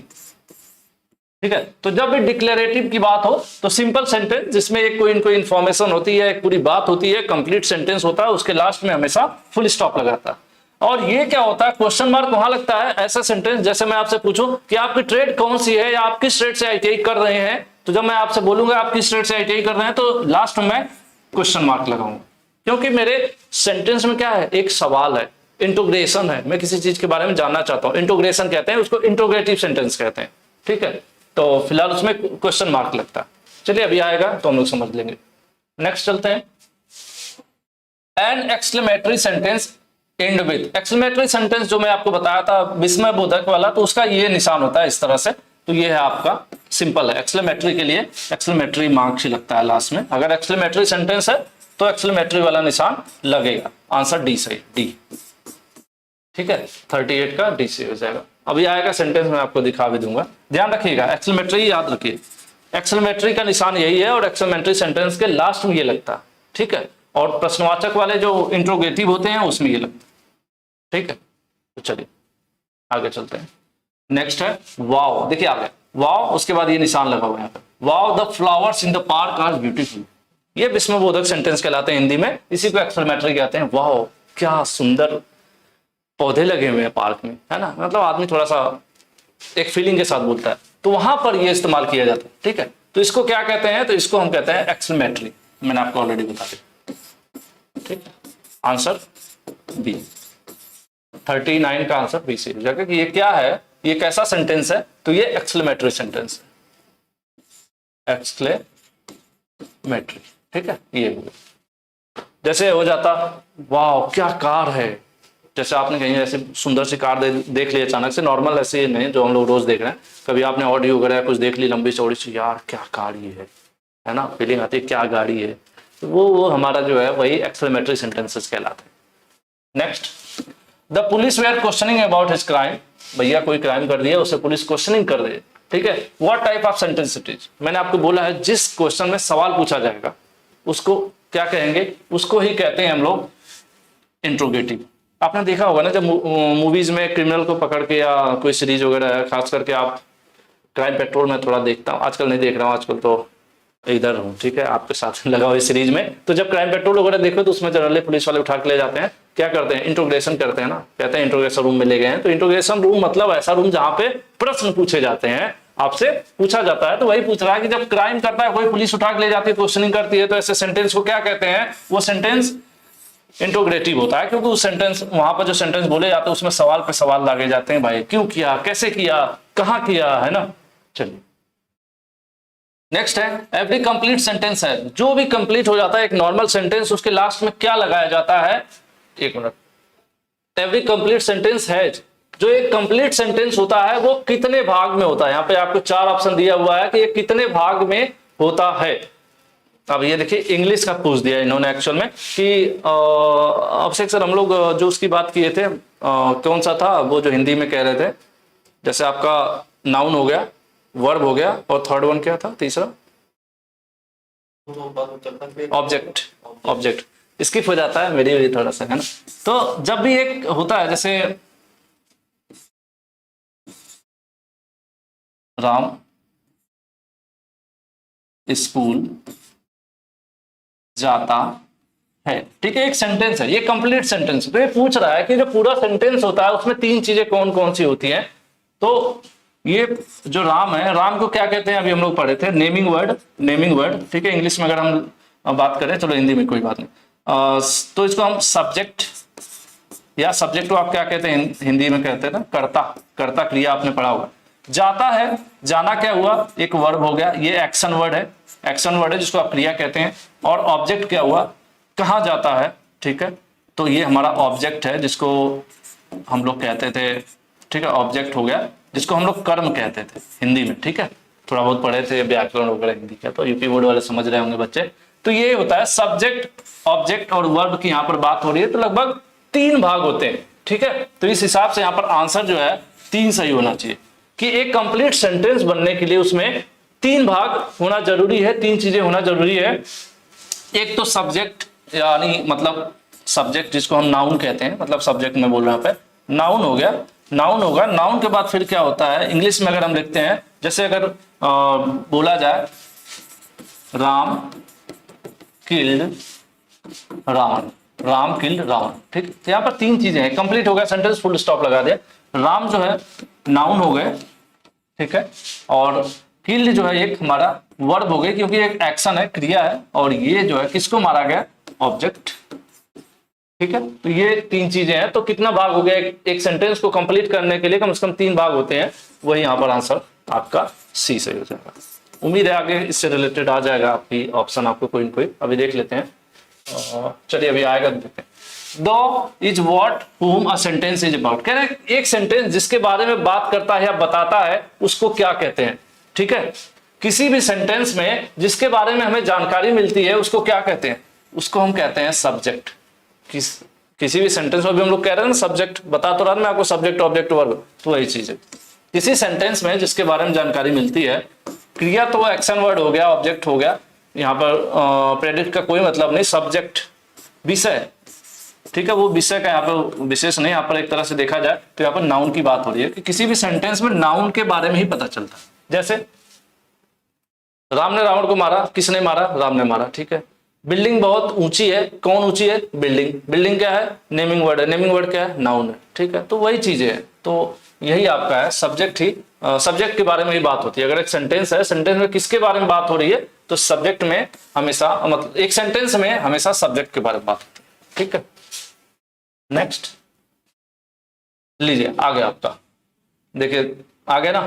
ठीक है। तो जब भी डिक्लेरेटिव की बात हो तो सिंपल सेंटेंस जिसमें एक कोई इंफॉर्मेशन होती है, एक पूरी बात होती है, कंप्लीट सेंटेंस होता है, उसके लास्ट में हमेशा फुल स्टॉप लगाता है। और ये क्या होता है, क्वेश्चन मार्क वहां लगता है ऐसा सेंटेंस, जैसे मैं आपसे पूछूं कि आपकी ट्रेड कौन सी है या आप किस ट्रेड से आईटीआई कर रहे हैं, तो जब मैं आपसे बोलूंगा आप किस ट्रेड से आईटीआई कर रहे हैं, तो लास्ट में मैं क्वेश्चन मार्क लगाऊंगा, क्योंकि मेरे सेंटेंस में क्या है, एक सवाल है, इंटोग्रेशन है, मैं किसी चीज के बारे में जानना चाहता हूं, इंटोग्रेशन कहते हैं उसको, इंटोग्रेटिव सेंटेंस कहते हैं, ठीक है। तो फिलहाल उसमें क्वेश्चन मार्क लगता है। चलिए अभी आएगा तो हम लोग समझ लेंगे। नेक्स्ट चलते हैं, an exclamatory sentence end with. Exclamatory sentence जो मैं आपको बताया था विस्मय बोधक वाला, तो उसका ये निशान होता है इस तरह से, तो ये है आपका सिंपल है। एक्सक्लेमेटरी के लिए एक्सक्लेमेटरी मार्क्स ही लगता है लास्ट में, अगर एक्सक्लेमेटरी सेंटेंस है तो एक्सक्लेमेटरी वाला निशान लगेगा। आंसर डी सही, डी, ठीक है, 38 का डी से हो जाएगा। अभी आएगा सेंटेंस में आपको दिखा भी दूंगा, ध्यान रखिएगा, एक्सक्लेमेटरी याद रखिए, एक्सक्लेमेटरी का निशान यही है और एक्सक्लेमेटरी सेंटेंस के लास्ट में ये लगता है, ठीक है। और प्रश्नवाचक वाले जो इंट्रोगेटिव होते हैं उसमें ये लगता है, ठीक है। तो चलिए आगे चलते हैं। नेक्स्ट है वाओ, देखिए आ गया वाओ, उसके बाद ये निशान लगा हुआ है यहाँ पे, wow the flowers in the park are beautiful. ये विस्मयबोधक सेंटेंस कहलाते हैं हिंदी में, इसी को एक्सक्लेमेटरी कहते हैं। वाओ क्या सुंदर पौधे लगे हुए हैं पार्क में, है ना, मतलब आदमी थोड़ा सा एक फीलिंग के साथ बोलता है, तो वहां पर ये इस्तेमाल किया जाता है, ठीक है। तो इसको क्या कहते हैं, तो इसको हम कहते हैं एक्सक्लेमेटरी, मैंने आपको ऑलरेडी बता दिया, ठीक है। आंसर बी, 39 का आंसर बी से हो जाएगा कि ये क्या है, ये कैसा सेंटेंस है, तो ये एक्सक्लेमेटरी सेंटेंस है, एक्सक्लेमेटरी, ठीक है, ये हो गया। जैसे हो जाता वाह क्या कार है, जैसे आपने कहीं ऐसे सुंदर सी कार देख ली अचानक से, नॉर्मल ऐसे नहीं जो हम लोग रोज देख रहे हैं, कभी आपने ऑडियो वगैरह कुछ देख ली लंबी चौड़ी सी, यार क्या गाड़ी है ना, फीलिंग आती है क्या गाड़ी है, तो वो हमारा जो है वही एक्सक्लेमेटरी सेंटेंसेस कहलाते हैं। Next, the police were questioning about his crime, भैया कोई क्राइम कर दिया उसे पुलिस क्वेश्चनिंग कर रही है, ठीक है। What type of sentence it is, मैंने आपको बोला है जिस क्वेश्चन में सवाल पूछा जाएगा उसको क्या कहेंगे, उसको ही कहते हैं हम लोग इंट्रोगेटिव। आपने देखा होगा ना जब मूवीज में क्रिमिनल को पकड़ के या कोई सीरीज वगैरह है, खास करके आप क्राइम पेट्रोल में थोड़ा देखता हूँ, आजकल नहीं देख रहा हूँ, आजकल तो इधर हूँ, ठीक है, आपके साथ लगा हुआ इस सीरीज में, तो जब क्राइम पेट्रोल वगैरह देखो तो उसमें जनरली पुलिस वाले उठा के ले जाते हैं, क्या करते हैं, इंट्रोगेशन करते हैं ना, कहते हैं इंट्रोगेशन रूम में ले गए हैं, तो इंट्रोगेशन रूम मतलब ऐसा रूम जहाँ पे प्रश्न पूछे जाते हैं, आपसे पूछा जाता है। तो वही पूछ रहा है कि जब क्राइम करता है कोई, पुलिस उठा के ले जाती है, क्वेश्चनिंग करती है, तो ऐसे सेंटेंस को क्या कहते हैं, वो सेंटेंस इंट्रोगेटिव होता है, क्योंकि उस सेंटेंस वहां पर जो सेंटेंस बोले जाते हैं उसमें सवाल पे सवाल लागे जाते हैं, भाई क्यों किया, कैसे किया, कहाँ किया, है ना। चलिए नेक्स्ट है एवरी कंप्लीट सेंटेंस है, जो भी कंप्लीट हो जाता है एक नॉर्मल सेंटेंस, उसके लास्ट में क्या लगाया जाता है, एक मिनट, एवरी कंप्लीट सेंटेंस है, जो एक कंप्लीट सेंटेंस होता है वो कितने भाग में होता है, यहाँ पे आपको 4 ऑप्शन दिया हुआ है कि ये कितने भाग में होता है। अब ये देखिए इंग्लिश का पूछ दिया इन्होंने एक्चुअल में कि अभिषेक सर हम लोग जो उसकी बात किए थे कौन सा था वो जो हिंदी में कह रहे थे, जैसे आपका नाउन हो गया, वर्ब हो गया, और थर्ड वन क्या था, तीसरा ऑब्जेक्ट, ऑब्जेक्ट स्किप हो जाता है मेरी वजह थोड़ा सा, है ना। तो जब भी एक होता है जैसे राम स्कूल जाता है, ठीक है, एक सेंटेंस है, ये कंप्लीट सेंटेंस, तो ये पूछ रहा है कि जो पूरा सेंटेंस होता है उसमें 3 चीजें कौन कौन सी होती हैं। तो ये जो राम है, राम को क्या कहते हैं, अभी हम लोग पढ़े थे, नेमिंग वर्ड, नेमिंग वर्ड, ठीक है। इंग्लिश में अगर हम बात करें, चलो हिंदी में कोई बात नहीं, तो इसको हम सब्जेक्ट, या सब्जेक्ट को आप क्या कहते हैं हिंदी में कहते हैं ना, कर्ता, कर्ता क्रिया आपने पढ़ा होगा। जाता है, जाना क्या हुआ, एक वर्ब हो गया, ये एक्शन वर्ड है, एक्शन वर्ड है जिसको आप क्रिया कहते हैं। और ऑब्जेक्ट क्या हुआ, कहाँ जाता है, ठीक है, तो ये हमारा ऑब्जेक्ट है जिसको हम लोग कहते थे, ठीक है, ऑब्जेक्ट हो गया जिसको हम लोग कर्म कहते थे हिंदी में, ठीक है, थोड़ा बहुत पढ़े थे व्याकरण वगैरह हिंदी का, तो यूपी बोर्ड वाले समझ रहे होंगे बच्चे। तो ये होता है सब्जेक्ट, ऑब्जेक्ट और वर्ब की यहाँ पर बात हो रही है, तो लगभग 3 भाग होते हैं, ठीक है। तो इस हिसाब से यहाँ पर आंसर जो है 3 सही होना चाहिए कि एक कंप्लीट सेंटेंस बनने के लिए उसमें 3 भाग होना जरूरी है, 3 चीजें होना जरूरी है। एक तो सब्जेक्ट, यानी मतलब सब्जेक्ट जिसको हम नाउन कहते हैं, मतलब सब्जेक्ट में बोल रहा हूं, पे नाउन हो गया, नाउन होगा, नाउन के बाद फिर क्या होता है, इंग्लिश में अगर हम लिखते हैं, जैसे अगर बोला जाए राम किल्ड रावण, राम किल्ड रावण, ठीक, तो यहाँ पर 3 चीजें हैं, कंप्लीट हो गया सेंटेंस, फुल स्टॉप लगा दिया। राम जो है नाउन हो गए, ठीक है, और किल्ड जो है एक हमारा वर्ब हो गए, क्योंकि एक एक्शन है, क्रिया है, और ये जो है किसको मारा गया, ऑब्जेक्ट, ठीक है। तो ये 3 चीजें हैं, तो कितना भाग हो गया, एक सेंटेंस को कंप्लीट करने के लिए कम से कम 3 भाग होते हैं, वही यहाँ पर आंसर आपका सी सही हो जाएगा। उम्मीद है आगे इससे रिलेटेड आ जाएगा आपकी ऑप्शन, आपको कोई न कोई, अभी देख लेते हैं, चलिए अभी आएगा देखते हैं। दो इज वॉट हुम अ सेंटेंस इज अबाउट, कह रहे हैं एक सेंटेंस जिसके बारे में बात करता है या बताता है उसको क्या कहते हैं, ठीक है। किसी भी सेंटेंस में जिसके बारे में हमें जानकारी मिलती है उसको क्या कहते हैं, उसको हम कहते हैं सब्जेक्ट। किसी भी सेंटेंस में भी हम लोग कह रहे हैं ना सब्जेक्ट, बता तो रहा मैं आपको, सब्जेक्ट ऑब्जेक्ट वर्ब, तो वही चीज है। किसी सेंटेंस में जिसके बारे में जानकारी मिलती है, क्रिया तो एक्शन वर्ड हो गया, ऑब्जेक्ट हो गया, यहाँ पर प्रेडिक्ट का कोई मतलब नहीं, सब्जेक्ट विषय, ठीक है, वो विषय का यहाँ पर विशेष नहीं, यहाँ पर एक तरह से देखा जाए तो यहाँ पर नाउन की बात हो रही है कि किसी भी सेंटेंस में नाउन के बारे में ही पता चलता है। जैसे राम ने रावण को मारा, किसने मारा, राम ने मारा, ठीक है। बिल्डिंग बहुत ऊंची है, कौन ऊंची है, बिल्डिंग, बिल्डिंग क्या है, नेमिंग वर्ड है, नेमिंग वर्ड क्या है, नाउन है, ठीक है। तो वही चीजें है, तो यही आपका है सब्जेक्ट ही, सब्जेक्ट के बारे में ही बात होती है। अगर एक सेंटेंस है, सेंटेंस में किसके बारे में बात हो रही है, तो सब्जेक्ट में हमेशा, मतलब एक सेंटेंस में हमेशा सब्जेक्ट के बारे में बात होती है, ठीक है। नेक्स्ट लीजिए आगे आपका, देखिए आगे ना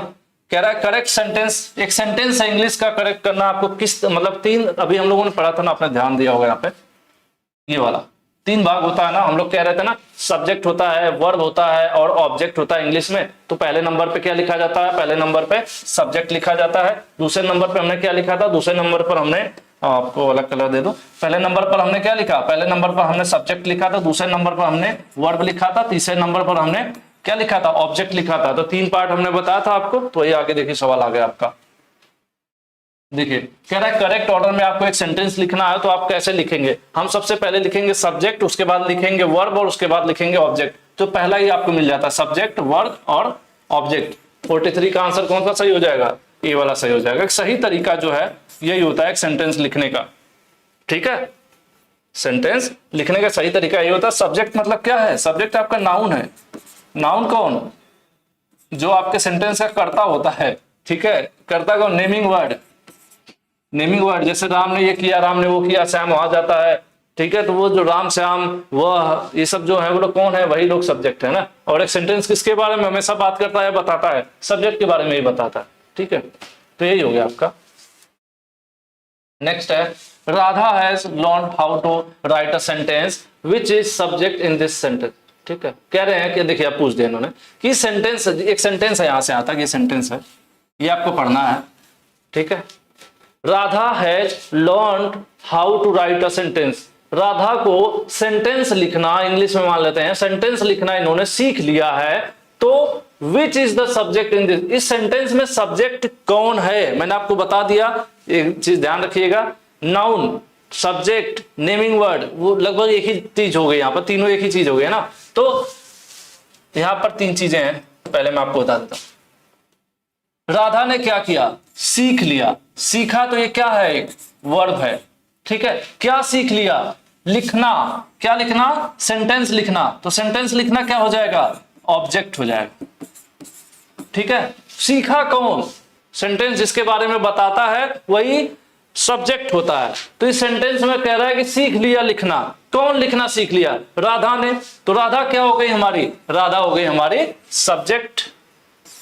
कह रहा है करेक्ट सेंटेंस, एक सेंटेंस है इंग्लिश का करेक्ट करना आपको किस, मतलब 3 अभी हम लोगों ने पढ़ा था ना, आपने ध्यान दिया होगा यहाँ पे, ये वाला 3 भाग होता है ना। हम लोग कह रहे थे ना, सब्जेक्ट होता है, वर्ब होता है और ऑब्जेक्ट होता है इंग्लिश में। तो पहले नंबर पे क्या लिखा जाता है? पहले नंबर पे सब्जेक्ट लिखा जाता है। दूसरे नंबर पे हमने क्या लिखा था? दूसरे नंबर पर हमने, आपको अलग कलर दे दो, पहले नंबर पर हमने क्या लिखा? पहले नंबर पर हमने सब्जेक्ट लिखा था, दूसरे नंबर पर हमने वर्ब लिखा था, तीसरे नंबर पर हमने क्या लिखा था? ऑब्जेक्ट लिखा था। तो 3 पार्ट हमने बताया था आपको। तो ये आगे देखिए सवाल आ गया आपका। देखिए कह रहा है करेक्ट ऑर्डर में आपको एक सेंटेंस लिखना है, तो आप कैसे लिखेंगे? हम सबसे पहले लिखेंगे सब्जेक्ट, उसके बाद लिखेंगे वर्ब और उसके बाद लिखेंगे ऑब्जेक्ट। तो पहला ही आपको मिल जाता है सब्जेक्ट, वर्ब और ऑब्जेक्ट। 43 का आंसर कौन सा सही हो जाएगा? ए वाला सही हो जाएगा। एक सही तरीका जो है यही होता है एक सेंटेंस लिखने का। ठीक है, सेंटेंस लिखने का सही तरीका यही होता है। सब्जेक्ट मतलब क्या है? सब्जेक्ट आपका नाउन है। नाउन कौन? जो आपके सेंटेंस का कर्ता होता है। ठीक है, कर्ता कौन? Naming word. नेमिंग वर्ड, जैसे राम ने ये किया, राम ने वो किया, श्याम वहां जाता है। ठीक है, तो वो जो राम, श्याम, वह, ये सब जो है वो लोग कौन है? वही लोग सब्जेक्ट है ना। और एक सेंटेंस किसके बारे में हमेशा बात करता है, बताता है? सब्जेक्ट के बारे में ही बताता है। ठीक है, तो यही हो गया आपका। नेक्स्ट है Radha has learned how to write a sentence which is subject in this sentence. ठीक है, कह रहे हैं कि देखिए आप पूछ दिया इन्होंने कि सेंटेंस, एक सेंटेंस है, यहां से आता है ये सेंटेंस है, ये आपको पढ़ना है। ठीक है, Radha has learned how to write a sentence. Radha को सेंटेंस लिखना, इंग्लिश में मान लेते हैं, सेंटेंस लिखना इन्होंने सीख लिया है। तो विच is the subject in this, इस सेंटेंस में सब्जेक्ट कौन है? मैंने आपको बता दिया, एक चीज ध्यान रखिएगा, नाउन, सब्जेक्ट, नेमिंग वर्ड, वो लगभग एक ही चीज हो गई। यहाँ पर तीनों एक ही चीज हो गई ना। तो यहां पर 3 चीजें हैं, पहले मैं आपको बता देता हूं। राधा ने क्या किया? सीख लिया। सीखा तो ये क्या है? एक वर्ब है। ठीक है, क्या सीख लिया? लिखना। क्या लिखना? सेंटेंस लिखना। तो सेंटेंस लिखना क्या हो जाएगा? ऑब्जेक्ट हो जाएगा। ठीक है, सीखा कौन? सेंटेंस जिसके बारे में बताता है वही सब्जेक्ट होता है। तो इस सेंटेंस में कह रहा है कि सीख लिया लिखना। कौन लिखना सीख लिया? राधा ने। तो राधा क्या हो गई हमारी? राधा हो गई हमारी सब्जेक्ट।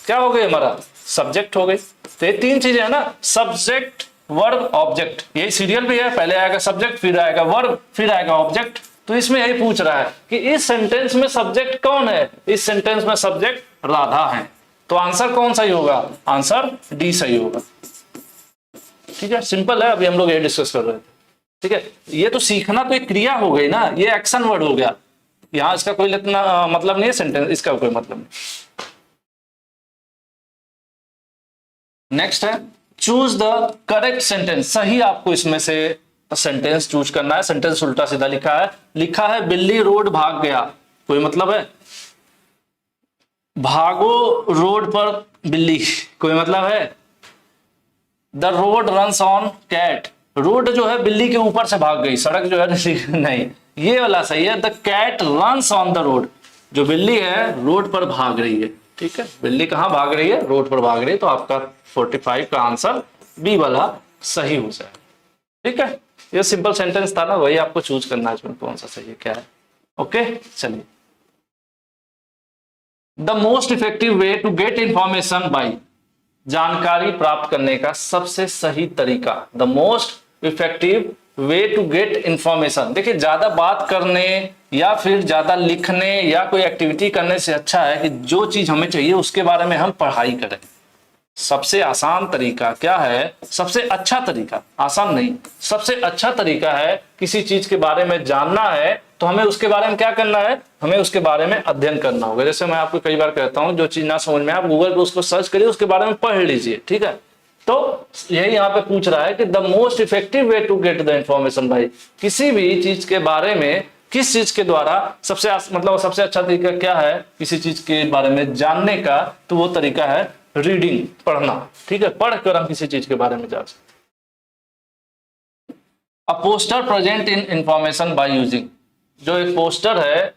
क्या हो गई? हमारा सब्जेक्ट हो गई। तो ये 3 चीजें है ना, सब्जेक्ट, वर्ब, ऑब्जेक्ट। यही सीरियल भी है, पहले आएगा सब्जेक्ट, फिर आएगा वर्ब, फिर आएगा ऑब्जेक्ट। तो इसमें यही पूछ रहा है कि इस सेंटेंस में सब्जेक्ट कौन है? इस सेंटेंस में सब्जेक्ट राधा है। तो आंसर कौन सही होगा? आंसर डी सही होगा। ठीक है, सिंपल है, अभी हम लोग ये डिस्कस कर रहे थे। ठीक है, ये तो सीखना तो एक क्रिया हो गई ना, ये एक्शन वर्ड हो गया। यहां इसका कोई मतलब नहीं है, सेंटेंस इसका कोई मतलब नहीं। नेक्स्ट है चूज द करेक्ट सेंटेंस। सही आपको इसमें से सेंटेंस चूज करना है। सेंटेंस उल्टा सीधा लिखा है बिल्ली रोड भाग गया, कोई मतलब है? भागो रोड पर बिल्ली, कोई मतलब है? The road runs on cat, road जो है बिल्ली के ऊपर से भाग गई, सड़क जो है नहीं, ये वाला सही है। The cat runs on the road, जो बिल्ली है रोड पर भाग रही है। ठीक है, बिल्ली कहां भाग रही है? रोड पर भाग रही है। तो आपका 45 का आंसर बी वाला सही हो जाए। ठीक है, ये सिंपल सेंटेंस था ना, वही आपको चूज करना है इसमें कौन सा सही है, क्या है। ओके, चलिए। The most effective way to get information by, जानकारी प्राप्त करने का सबसे सही तरीका। The most effective way to get information. देखिए, ज्यादा बात करने या फिर ज्यादा लिखने या कोई एक्टिविटी करने से अच्छा है कि जो चीज हमें चाहिए उसके बारे में हम पढ़ाई करें। सबसे आसान तरीका क्या है? सबसे अच्छा तरीका, आसान नहीं, सबसे अच्छा तरीका है किसी चीज के बारे में जानना है तो हमें उसके बारे में क्या करना है? हमें उसके बारे में अध्ययन करना होगा। जैसे मैं आपको कई बार कहता हूं, जो चीज ना समझ में आप गूगल पे उसको सर्च करिए, उसके बारे में पढ़ लीजिए। ठीक है, तो यही यहाँ पे पूछ रहा है कि the most effective way to get the information भाई, किसी भी चीज के बारे में, किस चीज के द्वारा सबसे सबसे अच्छा तरीका क्या है किसी चीज के बारे में जानने का? तो वो तरीका है रीडिंग, पढ़ना। ठीक है, पढ़कर हम किसी चीज के बारे में जान सकते। A poster present in information by using, जो एक पोस्टर है,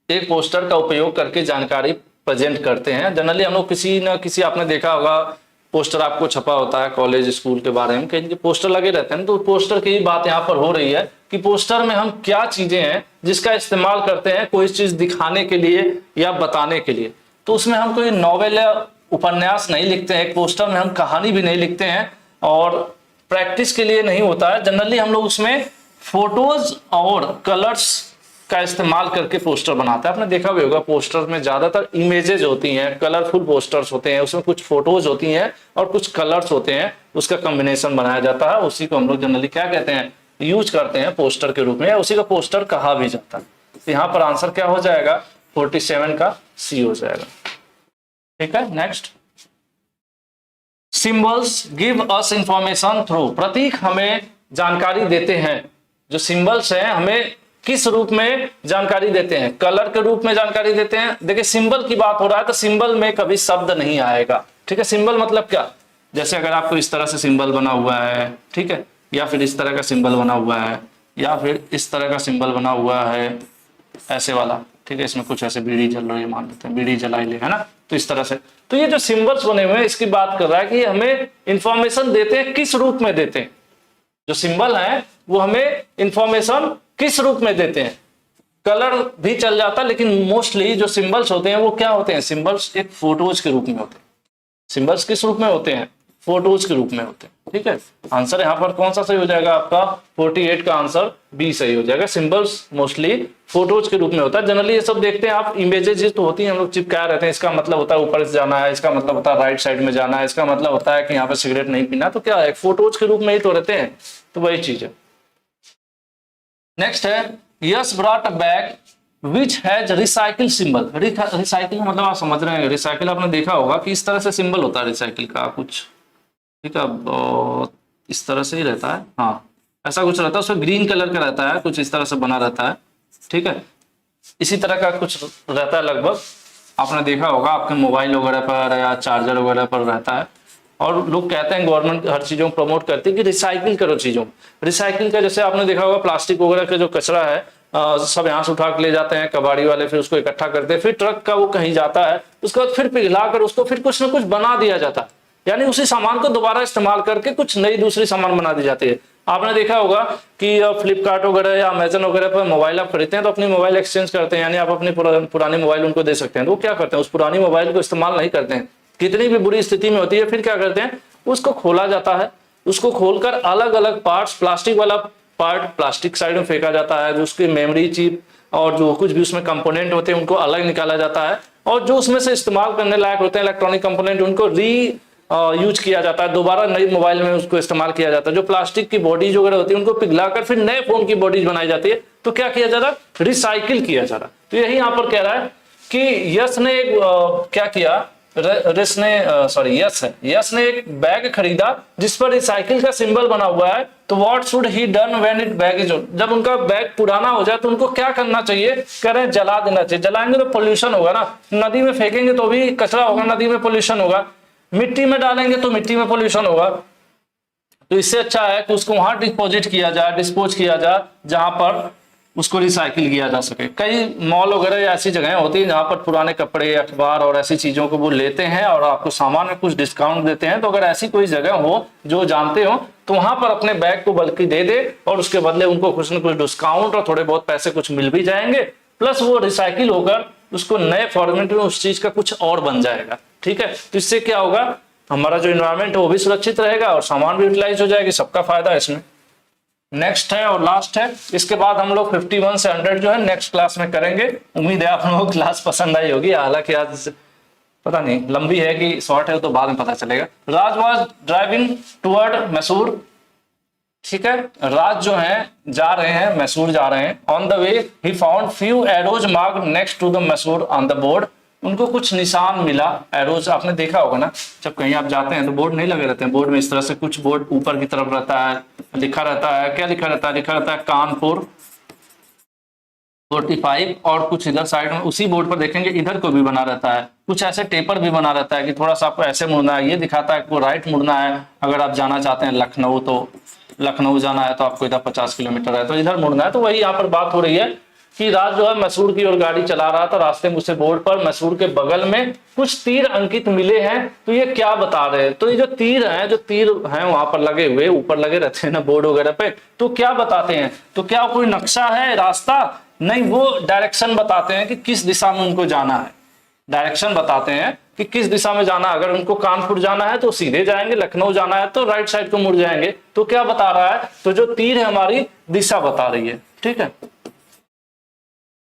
एक पोस्टर का उपयोग करके जानकारी प्रेजेंट करते हैं। जनरली हम लोग किसी न किसी, आपने देखा होगा पोस्टर आपको छपा होता है कॉलेज स्कूल के बारे में, कहीं पोस्टर लगे रहते हैं। तो पोस्टर की बात यहाँ पर हो रही है कि पोस्टर में हम क्या चीजें हैं जिसका इस्तेमाल करते हैं कोई चीज दिखाने के लिए या बताने के लिए। तो उसमें हम कोई नॉवेल या उपन्यास नहीं लिखते हैं, एक पोस्टर में हम कहानी भी नहीं लिखते हैं, और प्रैक्टिस के लिए नहीं होता है। जनरली हम लोग उसमें फोटोज और कलर्स का इस्तेमाल करके पोस्टर बनाता है। आपने देखा भी होगा पोस्टर में ज्यादातर इमेजेज होती हैं, कलरफुल पोस्टर्स होते हैं, उसमें कुछ फोटोज होती हैं और कुछ कलर्स होते हैं, उसका कॉम्बिनेशन बनाया जाता है। उसी को हम लोग जनरली क्या कहते हैं, यूज करते हैं पोस्टर के रूप में, या उसी का पोस्टर कहा भी जाता है। तो यहाँ पर आंसर क्या हो जाएगा, 47 का सी हो जाएगा। ठीक है, next, symbols give us information through, प्रतीक हमें जानकारी देते हैं। जो सिंबल्स हैं हमें किस रूप में जानकारी देते हैं, कलर के रूप में जानकारी देते हैं। देखिए सिंबल की बात हो रहा है तो सिंबल में कभी शब्द नहीं आएगा। ठीक है, सिंबल मतलब क्या, जैसे अगर आपको इस तरह से सिंबल बना हुआ है, ठीक है, या फिर इस तरह का सिंबल बना हुआ है, या फिर इस तरह का सिंबल बना हुआ है ऐसे वाला, ठीक है, इसमें कुछ ऐसे बीड़ी जल रही है, मान लेते हैं बीड़ी जलाई ले, है ना, तो इस तरह से। तो ये जो सिंबल्स बने हुए हैं इसकी बात कर रहा है कि हमें इंफॉर्मेशन देते हैं, किस रूप में देते हैं। जो सिंबल है वो हमें इंफॉर्मेशन किस रूप में देते हैं। कलर भी चल जाता है, लेकिन मोस्टली जो सिंबल्स होते हैं वो क्या होते हैं, सिंबल्स एक फोटोज के रूप में होते हैं। सिंबल्स किस रूप में होते हैं, फोटोज के रूप में होते हैं। ठीक है, आंसर यहाँ पर कौन सा सही हो जाएगा आपका, 48 का आंसर बी सही हो जाएगा। सिंबल्स मोस्टली फोटोज के रूप में होता है। जनरली ये सब देखते हैं आप, इमेजेस तो होती हैं, हम लोग चिपकाए रहते हैं, इसका मतलब होता है ऊपर से जाना है, इसका मतलब होता है राइट साइड में जाना है, इसका मतलब होता है कि यहाँ पर सिगरेट नहीं पीना, तो क्या है, फोटोज के रूप में ही तो रहते हैं, तो वही चीज है। नेक्स्ट है, yes brought a bag which has recycle symbol. Recycle मतलब आप समझ रहे हैं, रिसाइकिल आपने देखा होगा कि इस तरह से सिंबल होता है रिसाइकिल का कुछ, ठीक है, इस तरह से ही रहता है, हाँ ऐसा कुछ रहता है, उसमें ग्रीन कलर का रहता है, कुछ इस तरह से बना रहता है। ठीक है, इसी तरह का कुछ रहता है लगभग, आपने देखा होगा आपके मोबाइल वगैरह पर या चार्जर वगैरह पर रहता है। और लोग कहते हैं, गवर्नमेंट हर चीजों को प्रमोट करती है कि रिसाइकिल करो चीजों। रिसाइकिल का जैसे आपने देखा होगा प्लास्टिक वगैरह का जो कचरा है सब यहाँ से उठा के ले जाते हैं कबाड़ी वाले, फिर उसको इकट्ठा करते हैं, फिर ट्रक का वो कहीं जाता है, उसके बाद फिर पिघला कर उसको फिर कुछ ना कुछ बना दिया जाता है, यानी उसी सामान को दोबारा इस्तेमाल करके कुछ नई दूसरी सामान बना दी जाती है। आपने देखा होगा कि फ्लिपकार्ट वगैरह या अमेजन वगैरह पर मोबाइल आप खरीदते हैं तो अपनी मोबाइल एक्सचेंज करते हैं, यानी आप अपनी पुरानी मोबाइल उनको दे सकते हैं। तो वो क्या करते हैं, उस पुरानी मोबाइल को इस्तेमाल नहीं करते हैं, कितनी भी बुरी स्थिति में होती है, फिर क्या करते हैं, उसको खोला जाता है, उसको खोलकर अलग अलग पार्ट्स, प्लास्टिक वाला पार्ट प्लास्टिक साइड में फेंका जाता है, जो उसकी मेमोरी चिप और जो कुछ भी उसमें कंपोनेंट होते हैं उनको अलग निकाला जाता है, और जो उसमें से इस्तेमाल करने लायक होते हैं इलेक्ट्रॉनिक कंपोनेंट उनको यूज किया जाता है, दोबारा नई मोबाइल में उसको इस्तेमाल किया जाता है। जो प्लास्टिक की बॉडीज वगैरह होती है उनको पिघलाकर फिर नए फोन की बॉडीज बनाई जाती है, तो क्या किया जा रहा है, रिसाइकिल किया जा रहा है। तो यही यहाँ पर कह रहा है कि यस ने क्या किया, यस ने एक बैग खरीदा जिस पर रिसाइकिल का सिंबल बना हुआ है, तो what should he done when it bag is, जब उनका बैग पुराना हो जाए तो उनको क्या करना चाहिए, कह रहे हैं जला देना चाहिए। जलाएंगे तो पोल्यूशन होगा ना, नदी में फेंकेंगे तो भी कचरा होगा, नदी में पोल्यूशन होगा, मिट्टी में डालेंगे तो मिट्टी में पोल्यूशन होगा। तो इससे अच्छा है कि उसको वहां डिस्पोज किया जाए जहां पर उसको रिसाइकिल किया जा सके। कई मॉल वगैरह ऐसी जगह होती है जहां पर पुराने कपड़े, अखबार और ऐसी चीजों को वो लेते हैं और आपको सामान में कुछ डिस्काउंट देते हैं। तो अगर ऐसी कोई जगह हो जो जानते हो तो वहां पर अपने बैग को बल्कि दे दे और उसके बदले उनको कुछ न कुछ डिस्काउंट और थोड़े बहुत पैसे कुछ मिल भी जाएंगे, प्लस वो रिसाइकिल होकर उसको नए फॉर्मेट में उस चीज का कुछ और बन जाएगा। ठीक है, तो इससे क्या होगा, हमारा जो इन्वायरमेंट है वो भी सुरक्षित रहेगा और सामान भी यूटिलाइज हो जाएगी, सबका फायदा है इसमें। नेक्स्ट है और लास्ट है, इसके बाद हम लोग 51 से 100 जो है नेक्स्ट क्लास में करेंगे। उम्मीद है आप लोगों को क्लास पसंद आई होगी, हालांकि आज पता नहीं लंबी है कि शॉर्ट है तो बाद में पता चलेगा। राज वाज ड्राइविंग टुवर्ड मैसूर, ठीक है, राज जो है जा रहे हैं, मैसूर जा रहे हैं। On the way he found few arrows marked next to the Mysore on the board, उनको कुछ निशान मिला। एरोज आपने देखा होगा ना, जब कहीं आप जाते हैं तो बोर्ड नहीं लगे रहते हैं, बोर्ड में इस तरह से कुछ बोर्ड ऊपर की तरफ रहता है, लिखा रहता है, क्या लिखा रहता है कानपुर 45, और कुछ इधर साइड में उसी बोर्ड पर देखेंगे इधर को भी बना रहता है, कुछ ऐसे टेपर भी बना रहता है कि थोड़ा सा आपको ऐसे मुड़ना है, ये दिखाता है आपको राइट मुड़ना है। अगर आप जाना चाहते हैं लखनऊ, तो लखनऊ जाना है तो आपको इधर 50 किलोमीटर है तो इधर मुड़ना है। तो वही यहाँ पर बात हो रही है कि राज जो है मैसूर की ओर गाड़ी चला रहा था, रास्ते में उसे बोर्ड पर मैसूर के बगल में कुछ तीर अंकित मिले हैं। तो ये क्या बता रहे हैं, तो ये जो तीर हैं वहां पर लगे हुए, ऊपर लगे रहते हैं ना बोर्ड वगैरह पे, तो क्या बताते हैं, तो क्या कोई नक्शा है, रास्ता नहीं, वो डायरेक्शन बताते हैं कि किस दिशा में उनको जाना है, डायरेक्शन बताते हैं कि किस दिशा में जाना है। अगर उनको कानपुर जाना है तो सीधे जाएंगे, लखनऊ जाना है तो राइट साइड को मुड़ जाएंगे। तो क्या बता रहा है, तो जो तीर है हमारी दिशा बता रही है। ठीक है,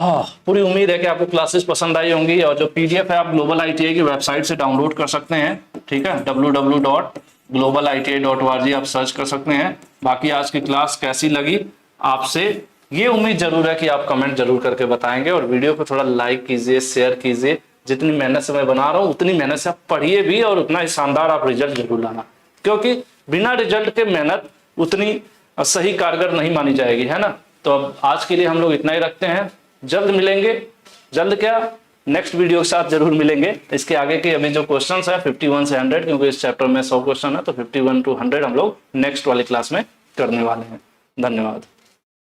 हाँ, पूरी उम्मीद है कि आपको क्लासेस पसंद आई होंगी। और जो पीडीएफ है आप ग्लोबल आईटीआई की वेबसाइट से डाउनलोड कर सकते हैं। ठीक है, www.globaliti.org आप सर्च कर सकते हैं। बाकी आज की क्लास कैसी लगी आपसे ये उम्मीद जरूर है कि आप कमेंट जरूर करके बताएंगे। और वीडियो को थोड़ा लाइक कीजिए, शेयर कीजिए। जितनी मेहनत से मैं बना रहा हूँ उतनी मेहनत से आप पढ़िए भी और उतना ही शानदार आप रिजल्ट जरूर लाना, क्योंकि बिना रिजल्ट के मेहनत उतनी सही कारगर नहीं मानी जाएगी, है ना। तो अब आज के लिए हम लोग इतना ही रखते हैं। जल्द मिलेंगे, जल्द क्या, नेक्स्ट वीडियो के साथ जरूर मिलेंगे। इसके आगे के अभी जो क्वेश्चंस हैं 51 से 100, क्योंकि इस चैप्टर में 100 क्वेश्चन है, तो 51 to 100 हम लोग नेक्स्ट वाली क्लास में करने वाले हैं। धन्यवाद।